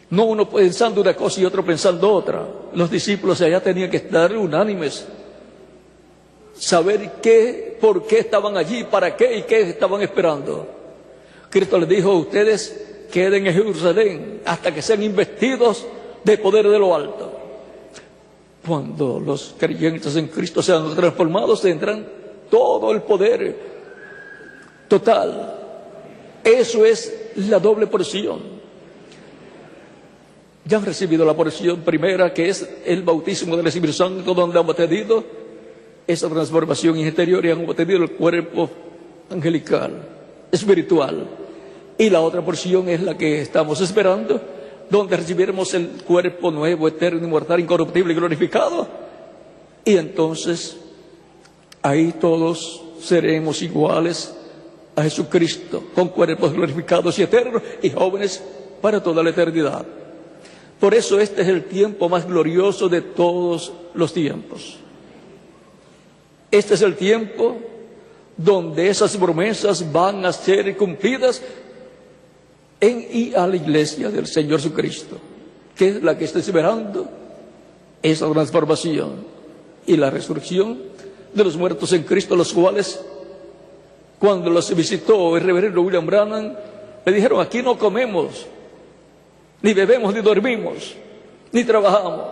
No uno pensando una cosa y otro pensando otra. Los discípulos allá tenían que estar unánimes, saber por qué estaban allí, para qué y qué estaban esperando. Cristo les dijo: ustedes queden en Jerusalén hasta que sean investidos de poder de lo alto. Cuando los creyentes en Cristo sean transformados, tendrán todo el poder total. Eso es la doble porción. Ya han recibido la porción primera, que es el bautismo del Espíritu Santo, donde han obtenido esa transformación interior y han obtenido el cuerpo angelical, espiritual. Y la otra porción es la que estamos esperando, donde recibiremos el cuerpo nuevo, eterno, inmortal, incorruptible y glorificado. Y entonces ahí todos seremos iguales a Jesucristo, con cuerpos glorificados y eternos y jóvenes para toda la eternidad. Por eso este es el tiempo más glorioso de todos los tiempos. Este es el tiempo donde esas promesas van a ser cumplidas en y a la iglesia del Señor Jesucristo, que es la que está esperando esa transformación y la resurrección de los muertos en Cristo, los cuales, cuando los visitó el reverendo William Branham, le dijeron: aquí no comemos, ni bebemos, ni dormimos, ni trabajamos,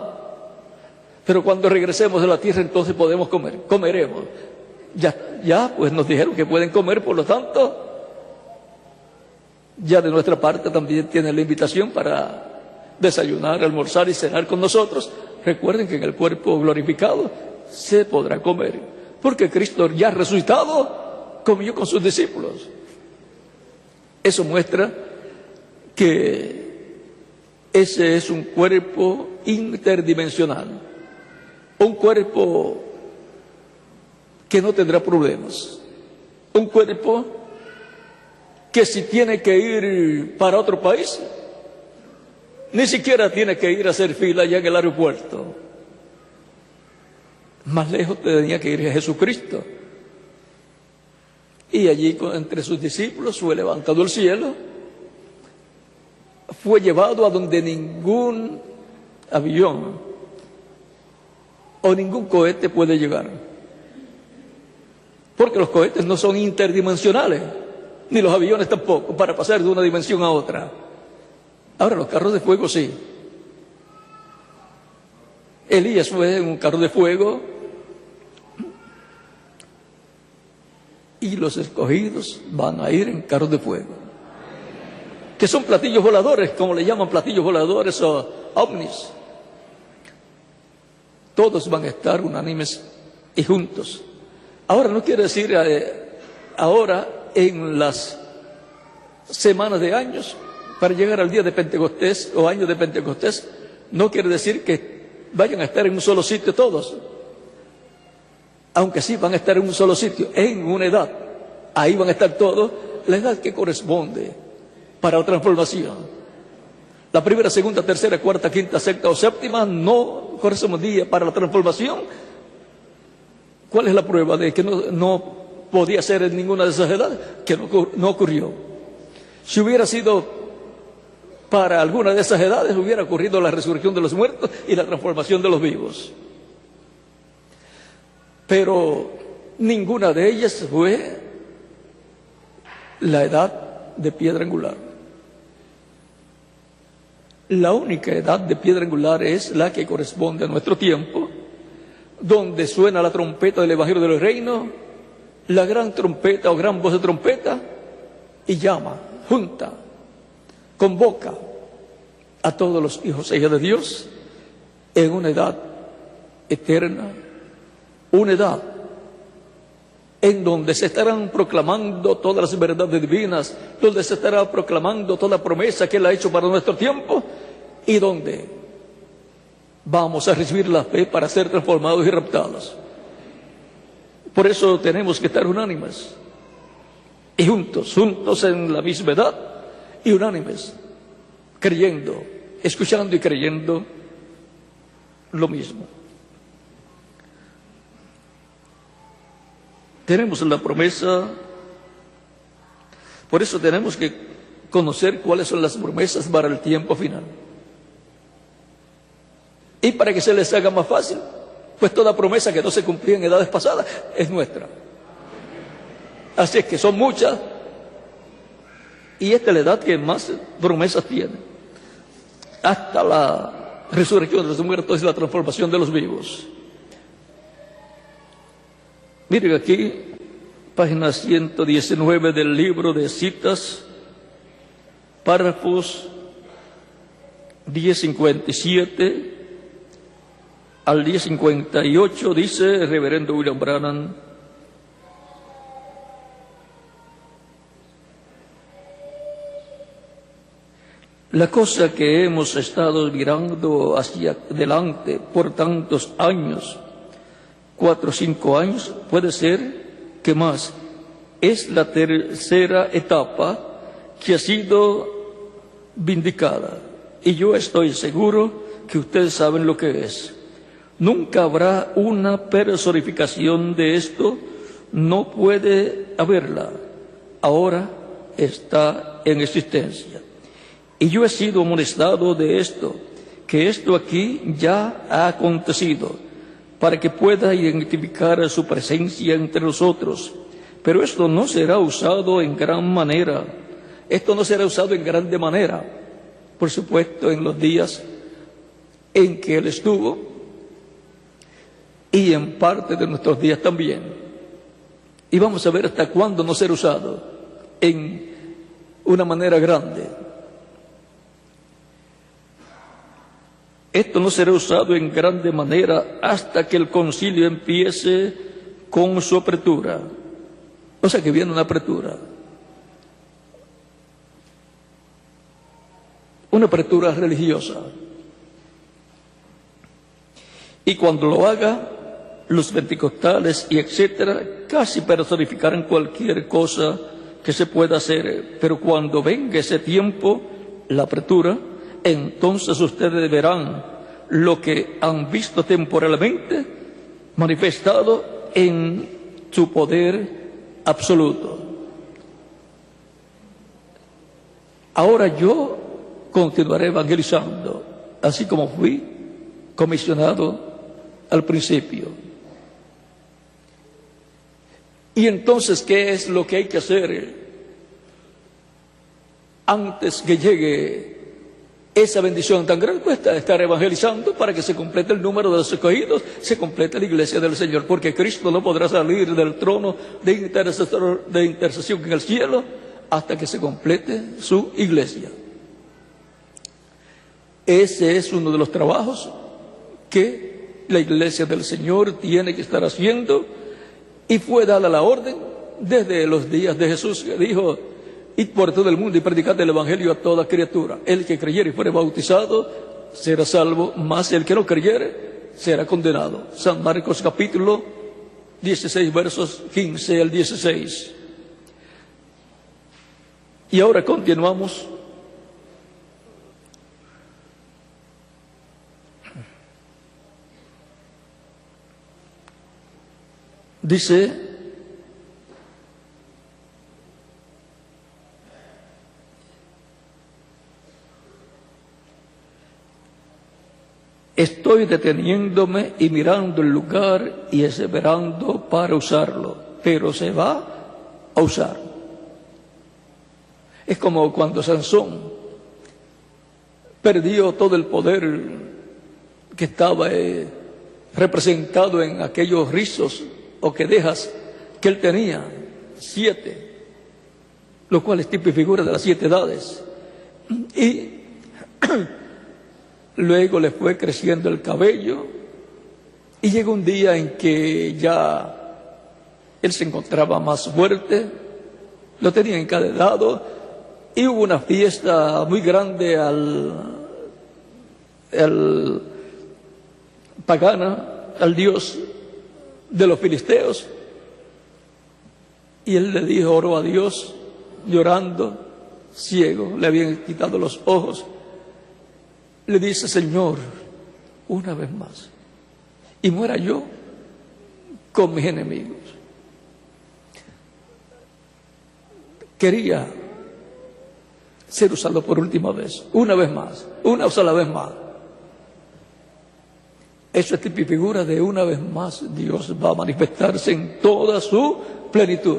pero cuando regresemos a la tierra entonces podemos comer, comeremos. Ya pues nos dijeron que pueden comer, por lo tanto ya de nuestra parte también tienen la invitación para desayunar, almorzar y cenar con nosotros. Recuerden que en el cuerpo glorificado se podrá comer, porque Cristo ya resucitado comió con sus discípulos. Eso muestra que ese es un cuerpo interdimensional, un cuerpo que no tendrá problemas, un cuerpo que si tiene que ir para otro país, ni siquiera tiene que ir a hacer fila allá en el aeropuerto. Más lejos tenía que ir a Jesucristo. Y allí entre sus discípulos fue levantado al cielo, fue llevado a donde ningún avión o ningún cohete puede llegar, porque los cohetes no son interdimensionales, ni los aviones tampoco, para pasar de una dimensión a otra. Ahora los carros de fuego sí. Elías fue en un carro de fuego y los escogidos van a ir en carros de fuego, que son platillos voladores, como le llaman, platillos voladores o ovnis. Todos van a estar unánimes y juntos. Ahora no quiere decir ahora en las semanas de años para llegar al día de Pentecostés o año de Pentecostés, no quiere decir que vayan a estar en un solo sitio todos, aunque sí van a estar en un solo sitio, en una edad. Ahí van a estar todos, la edad que corresponde para la transformación. La primera, segunda, tercera, cuarta, quinta, sexta o séptima no correspondía para la transformación. ¿Cuál es la prueba de que no podía ser en ninguna de esas edades? Que no ocurrió. Si hubiera sido para alguna de esas edades, hubiera ocurrido la resurrección de los muertos y la transformación de los vivos. Pero ninguna de ellas fue la edad de piedra angular. La única edad de piedra angular es la que corresponde a nuestro tiempo, donde suena la trompeta del Evangelio del Reino, la gran trompeta o gran voz de trompeta, y llama, junta, convoca a todos los hijos e hijas de Dios en una edad eterna, una edad en donde se estarán proclamando todas las verdades divinas, donde se estará proclamando toda promesa que Él ha hecho para nuestro tiempo, y donde vamos a recibir la fe para ser transformados y raptados. Por eso tenemos que estar unánimes y juntos en la misma edad y unánimes, creyendo, escuchando y creyendo lo mismo. Tenemos la promesa, por eso tenemos que conocer cuáles son las promesas para el tiempo final. Y para que se les haga más fácil, pues toda promesa que no se cumplía en edades pasadas es nuestra. Así es que son muchas, y esta es la edad que más promesas tiene, hasta la resurrección de los muertos y la transformación de los vivos. Miren aquí, página 119 del libro de citas, párrafos 1057 al 1058, dice el reverendo William Branham: la cosa que hemos estado mirando hacia adelante por tantos años, 4 o 5 años, puede ser que más, es la tercera etapa que ha sido vindicada, y yo estoy seguro que ustedes saben lo que es. Nunca habrá una personificación de esto no puede haberla. Ahora está en existencia. Y yo he sido amonestado de esto, que esto aquí ya ha acontecido, para que pueda identificar su presencia entre nosotros. Pero esto no será usado en gran manera. Esto no será usado en grande manera. Por supuesto, en los días en que Él estuvo y en parte de nuestros días también. Y vamos a ver hasta cuándo no será usado en una manera grande. Esto no será usado en grande manera hasta que el concilio empiece con su apertura. O sea que viene una apertura. Una apertura religiosa. Y cuando lo haga, los pentecostales y etcétera, casi personificarán cualquier cosa que se pueda hacer. Pero cuando venga ese tiempo, la apertura, entonces ustedes verán lo que han visto temporalmente manifestado en su poder absoluto. Ahora yo continuaré evangelizando, así como fui comisionado al principio. Y entonces, ¿qué es lo que hay que hacer antes que llegue esa bendición tan grande? Pues estar evangelizando para que se complete el número de los escogidos, se complete la iglesia del Señor, porque Cristo no podrá salir del trono de intercesión en el cielo hasta que se complete su iglesia. Ese es uno de los trabajos que la iglesia del Señor tiene que estar haciendo, y fue dada la orden desde los días de Jesús, que dijo: id por todo el mundo y predicad el evangelio a toda criatura. El que creyere y fuere bautizado será salvo, mas el que no creyere será condenado. San Marcos capítulo 16, versos 15 al 16. Y ahora continuamos. Dice: estoy deteniéndome y mirando el lugar y esperando para usarlo, pero se va a usar. Es como cuando Sansón perdió todo el poder que estaba representado en aquellos rizos o quedejas que él tenía, 7, lo cual es tipo y figura de las 7 edades. Y luego le fue creciendo el cabello, y llegó un día en que ya él se encontraba más fuerte, lo tenía encadenado, y hubo una fiesta muy grande pagana, al dios de los filisteos, y él le dijo, oró a Dios, llorando, ciego, le habían quitado los ojos. Le dice: Señor, una vez más, y muera yo con mis enemigos. Quería ser usado por última vez, una vez más, una sola vez más. Eso es tipo y figura de una vez más Dios va a manifestarse en toda su plenitud.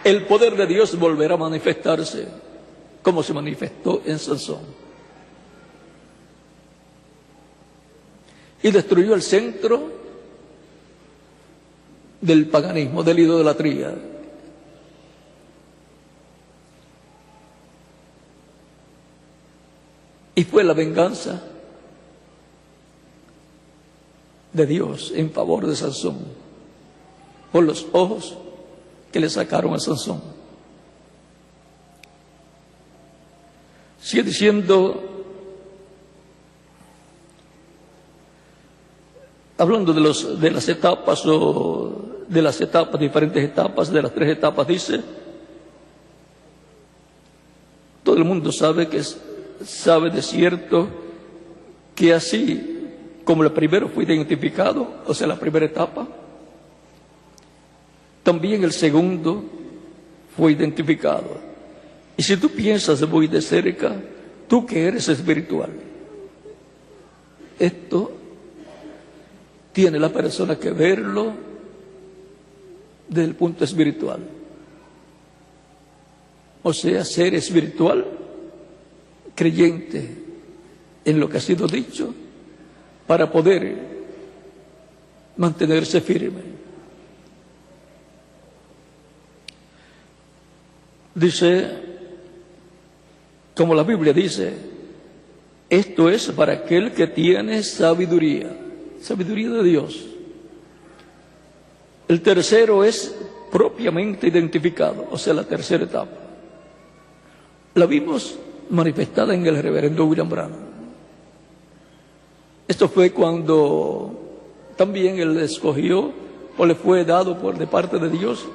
El poder de Dios volverá a manifestarse como se manifestó en Sansón. Y destruyó el centro del paganismo, de la idolatría. Y fue la venganza de Dios en favor de Sansón por los ojos que le sacaron a Sansón. Sigue diciendo, hablando de las etapas, o de las etapas, diferentes etapas, de las 3 etapas, dice: mundo sabe de cierto que así como el primero fue identificado, o sea, la primera etapa, también el segundo fue identificado. Y si tú piensas muy de cerca, tú que eres espiritual, esto tiene la persona que verlo desde el punto espiritual. O sea, ser espiritual, creyente en lo que ha sido dicho, para poder mantenerse firme. Dice, como la Biblia dice, esto es para aquel que tiene sabiduría de Dios. El tercero es propiamente identificado, o sea, la tercera etapa. La vimos manifestada en el reverendo William Branham. Esto fue cuando también él escogió, o le fue dado de parte de Dios,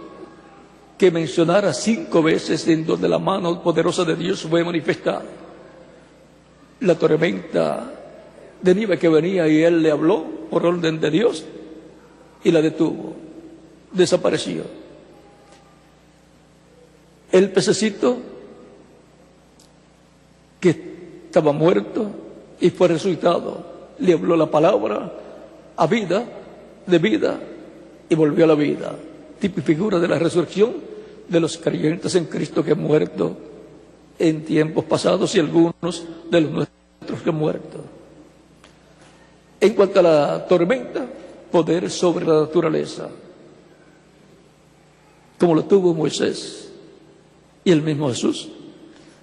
que mencionara 5 veces en donde la mano poderosa de Dios fue manifestada. La tormenta de nieve que venía y él le habló por orden de Dios y la detuvo, desapareció. El pececito que estaba muerto y fue resucitado, le habló la palabra de vida y volvió a la vida. Tipo y figura de la resurrección de los creyentes en Cristo que han muerto en tiempos pasados y algunos de los nuestros que han muerto. En cuanto a la tormenta, poder sobre la naturaleza, como lo tuvo Moisés y el mismo Jesús,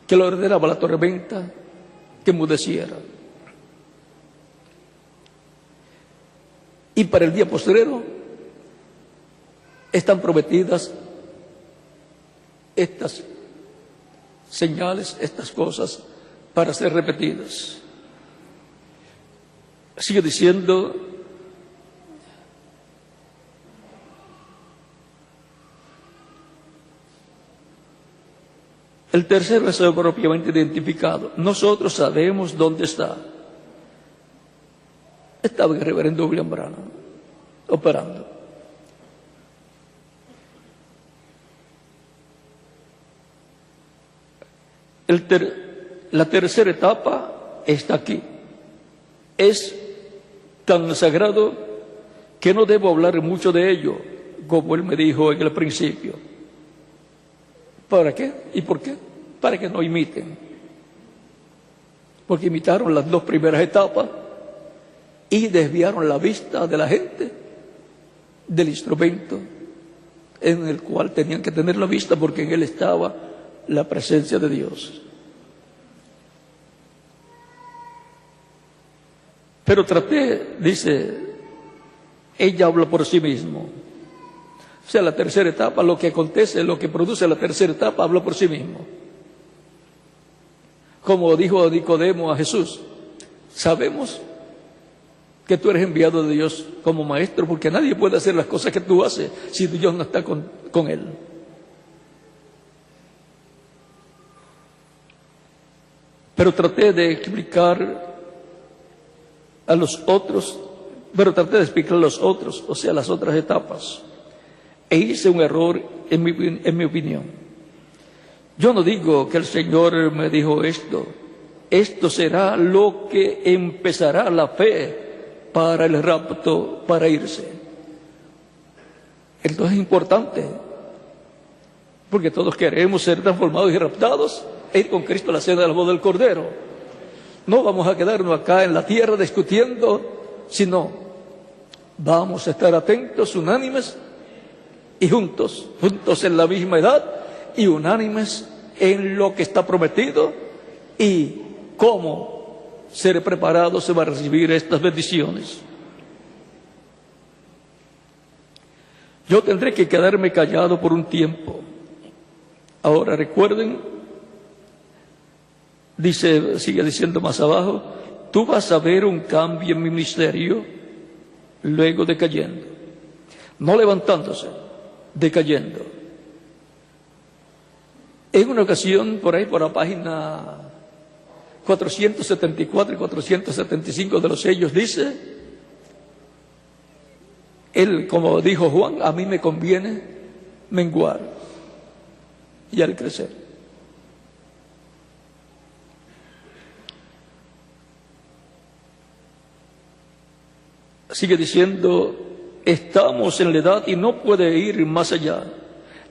que lo ordenaba la tormenta que enmudeciera. Y para el día postrero están prometidas estas señales, estas cosas, para ser repetidas. Sigue diciendo, el tercero es propiamente identificado. Nosotros sabemos dónde está. Estaba el reverendo William Branham operando. La tercera etapa está aquí. Es tan sagrado que no debo hablar mucho de ello, como él me dijo en el principio. ¿Para qué? ¿Y por qué? Para que no imiten. Porque imitaron las 2 primeras etapas y desviaron la vista de la gente del instrumento en el cual tenían que tener la vista, porque en él estaba la presencia de Dios. Pero traté, dice, ella habla por sí mismo. O sea, la tercera etapa, lo que acontece, lo que produce la tercera etapa, habla por sí mismo. Como dijo Nicodemo a Jesús, sabemos que tú eres enviado de Dios como maestro, porque nadie puede hacer las cosas que tú haces si Dios no está con él. Pero traté de explicar a los otros, o sea, las otras etapas. E hice un error en mi opinión. Yo no digo que el Señor me dijo esto será lo que empezará la fe para el rapto, para irse. Esto es importante, porque todos queremos ser transformados y raptados e ir con Cristo a la cena de la boda del Cordero. No vamos a quedarnos acá en la tierra discutiendo, sino vamos a estar atentos, unánimes y juntos en la misma edad y unánimes en lo que está prometido y cómo ser preparados se va a recibir estas bendiciones. Yo tendré que quedarme callado por un tiempo. Ahora recuerden, sigue diciendo más abajo, tú vas a ver un cambio en mi ministerio luego decayendo, no levantándose, decayendo. En una ocasión, por ahí por la página 474 y 475 de los sellos, dice, él, como dijo Juan, a mí me conviene menguar y al crecer. Sigue diciendo, estamos en la edad y no puede ir más allá.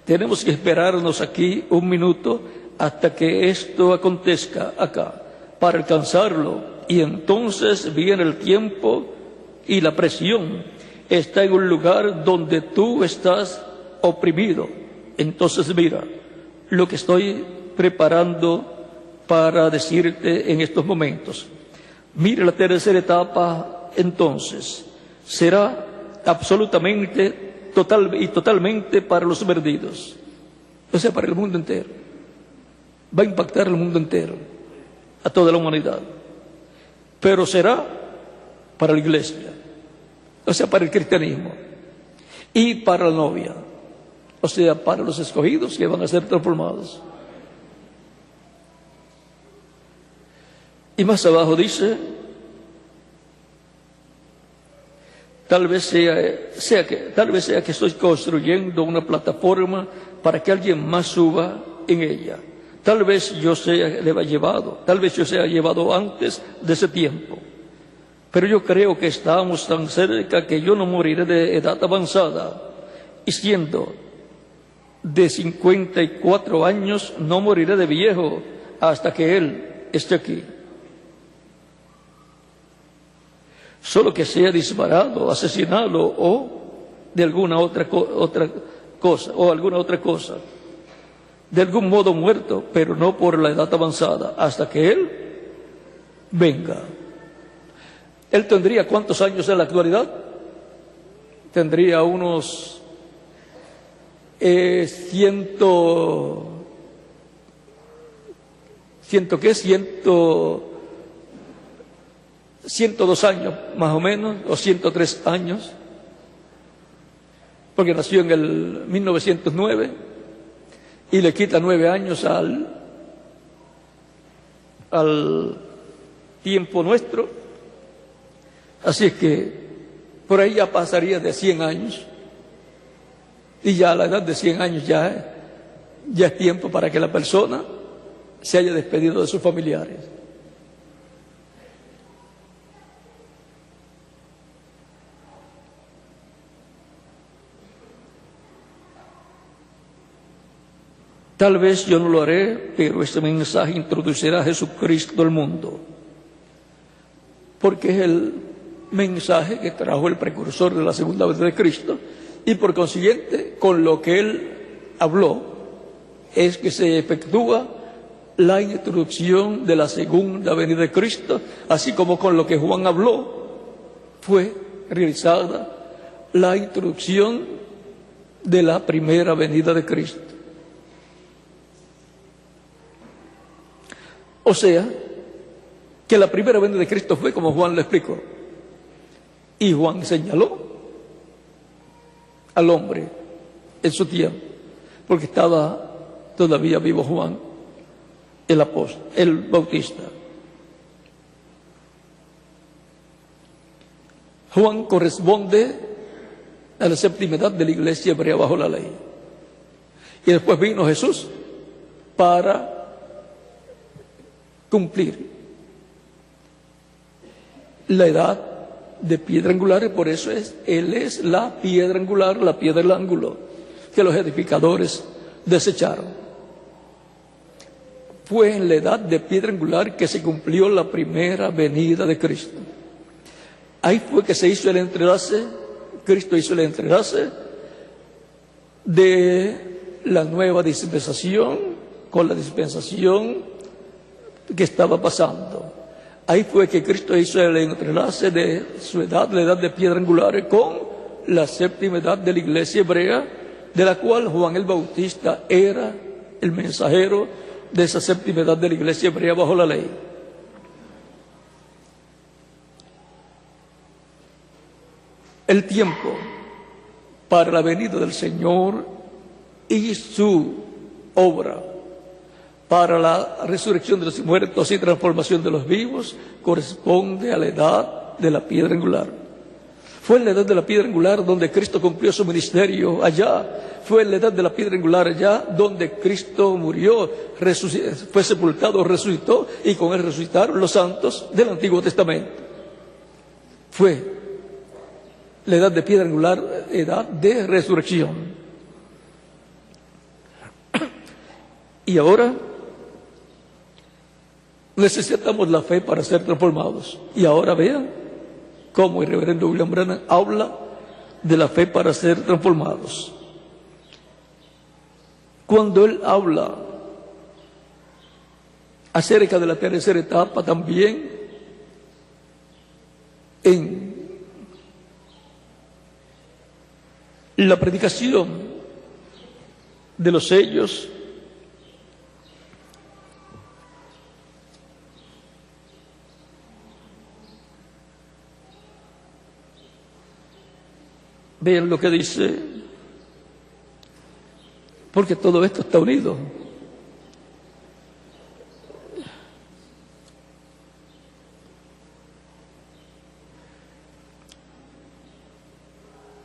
Tenemos que esperarnos aquí un minuto hasta que esto acontezca acá, para alcanzarlo. Y entonces viene el tiempo y la presión está en un lugar donde tú estás oprimido. Entonces mira lo que estoy preparando para decirte en estos momentos. Mira la tercera etapa, entonces será absolutamente totalmente para los perdidos, o sea, para el mundo entero. Va a impactar el mundo entero, a toda la humanidad, pero será para la iglesia, o sea, para el cristianismo, y para la novia, o sea, para los escogidos que van a ser transformados. Y más abajo dice, tal vez sea que estoy construyendo una plataforma para que alguien más suba en ella. Tal vez yo sea llevado antes de ese tiempo. Pero yo creo que estamos tan cerca que yo no moriré de edad avanzada. Y siendo de 54 años, no moriré de viejo hasta que Él esté aquí. Solo que sea disparado, asesinado o de alguna otra cosa, de algún modo muerto, pero no por la edad avanzada, hasta que Él venga. Él tendría ¿cuántos años en la actualidad? Tendría unos 102 años, más o menos, o 103 años, porque nació en el 1909 y le quita 9 años al tiempo nuestro. Así es que por ahí ya pasaría de 100 años, y ya a la edad de 100 años ya es tiempo para que la persona se haya despedido de sus familiares. Tal vez yo no lo haré, pero este mensaje introducirá a Jesucristo al mundo, porque es el mensaje que trajo el precursor de la segunda venida de Cristo, y por consiguiente, con lo que Él habló, es que se efectúa la introducción de la segunda venida de Cristo, así como con lo que Juan habló, fue realizada la introducción de la primera venida de Cristo. O sea, que la primera venida de Cristo fue como Juan lo explicó. Y Juan señaló al hombre en su tiempo, porque estaba todavía vivo Juan, el apóstol, el bautista. Juan corresponde a la séptima edad de la iglesia hebrea bajo la ley. Y después vino Jesús para cumplir la edad de piedra angular, y por eso Él es la piedra angular, la piedra del ángulo que los edificadores desecharon. Fue en la edad de piedra angular que se cumplió la primera venida de Cristo. Ahí fue que se hizo el entrelace, Cristo hizo el entrelace de la nueva dispensación con la dispensación que estaba pasando. Ahí fue que Cristo hizo el entrelace de su edad, la edad de piedra angular, con la séptima edad de la iglesia hebrea, de la cual Juan el Bautista era el mensajero de esa séptima edad de la iglesia hebrea bajo la ley. El tiempo para la venida del Señor y su obra para la resurrección de los muertos y transformación de los vivos, corresponde a la edad de la piedra angular. Fue en la edad de la piedra angular donde Cristo cumplió su ministerio allá. Fue en la edad de la piedra angular allá donde Cristo murió, fue sepultado, resucitó, y con él resucitaron los santos del Antiguo Testamento. Fue la edad de piedra angular, edad de resurrección. Y ahora necesitamos la fe para ser transformados. Y ahora vean cómo el reverendo William Branham habla de la fe para ser transformados. Cuando él habla acerca de la tercera etapa, también en la predicación de los sellos, vean lo que dice, porque todo esto está unido.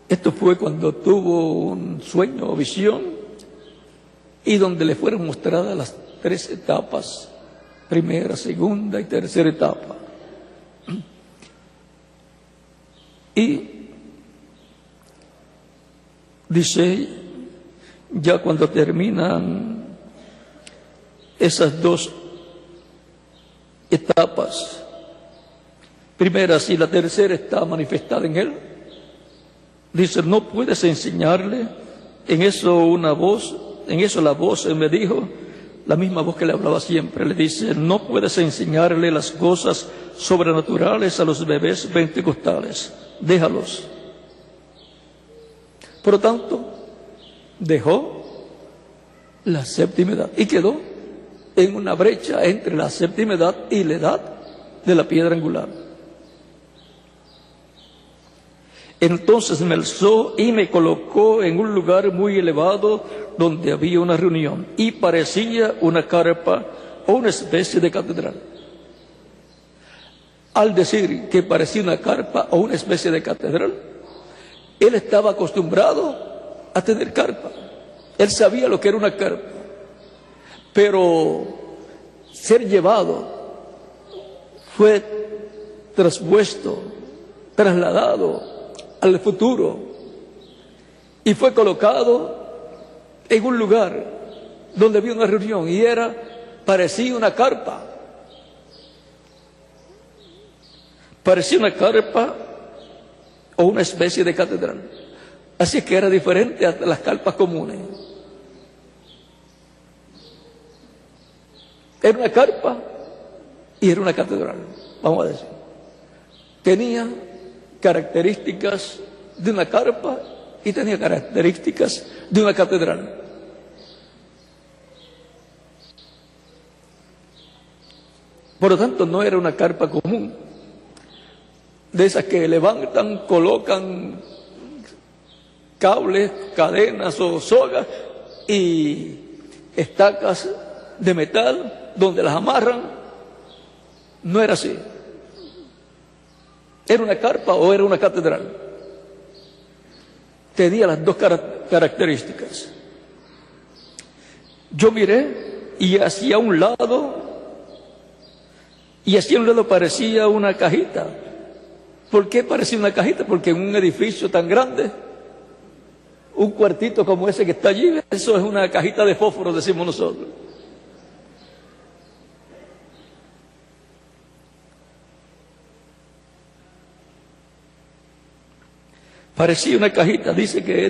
Esto fue cuando tuvo un sueño o visión y donde le fueron mostradas las tres etapas, primera, segunda y tercera etapa. Y dice, ya cuando terminan esas dos etapas, primera, si la tercera está manifestada en él, dice, no puedes enseñarle. En eso la voz me dijo, la misma voz que le hablaba siempre, le dice, no puedes enseñarle las cosas sobrenaturales a los bebés pentecostales, déjalos. Por lo tanto, dejó la séptima edad y quedó en una brecha entre la séptima edad y la edad de la piedra angular. Entonces me alzó y me colocó en un lugar muy elevado donde había una reunión y parecía una carpa o una especie de catedral. Al decir que parecía una carpa o una especie de catedral, él estaba acostumbrado a tener carpa. Él sabía lo que era una carpa. Pero ser llevado fue trasladado al futuro y fue colocado en un lugar donde había una reunión y parecía una carpa. Parecía una carpa o una especie de catedral. Así que era diferente a las carpas comunes. Era una carpa y era una catedral, vamos a decir. Tenía características de una carpa y tenía características de una catedral. Por lo tanto, no era una carpa común, de esas que levantan, colocan cables, cadenas o sogas y estacas de metal donde las amarran. No era así. ¿Era una carpa o era una catedral? Tenía las dos características. Yo miré y hacia un lado parecía una cajita. ¿Por qué parecía una cajita? Porque en un edificio tan grande, un cuartito como ese que está allí, eso es una cajita de fósforo, decimos nosotros. Parecía una cajita, dice que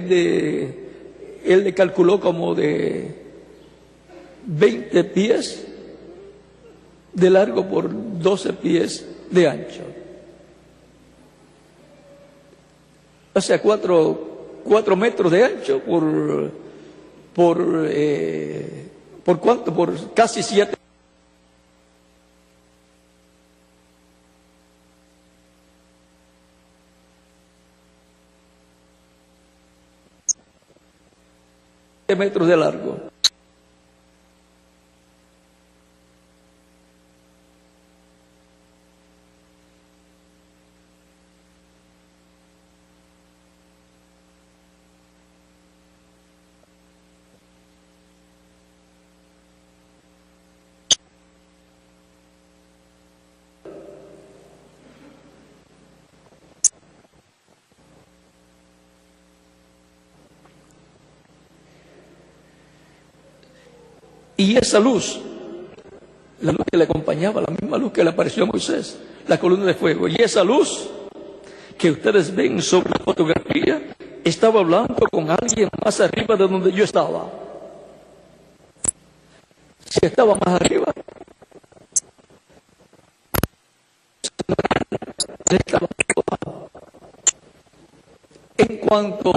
él le calculó como de 20 pies de largo por 12 pies de ancho. O sea, 4 metros de ancho ¿por cuánto? Por casi 7 metros de largo. Y esa luz, la luz que le acompañaba, la misma luz que le apareció a Moisés, la columna de fuego, y esa luz que ustedes ven sobre la fotografía, estaba hablando con alguien más arriba de donde yo estaba. Si estaba más arriba, él estaba abajo. En cuanto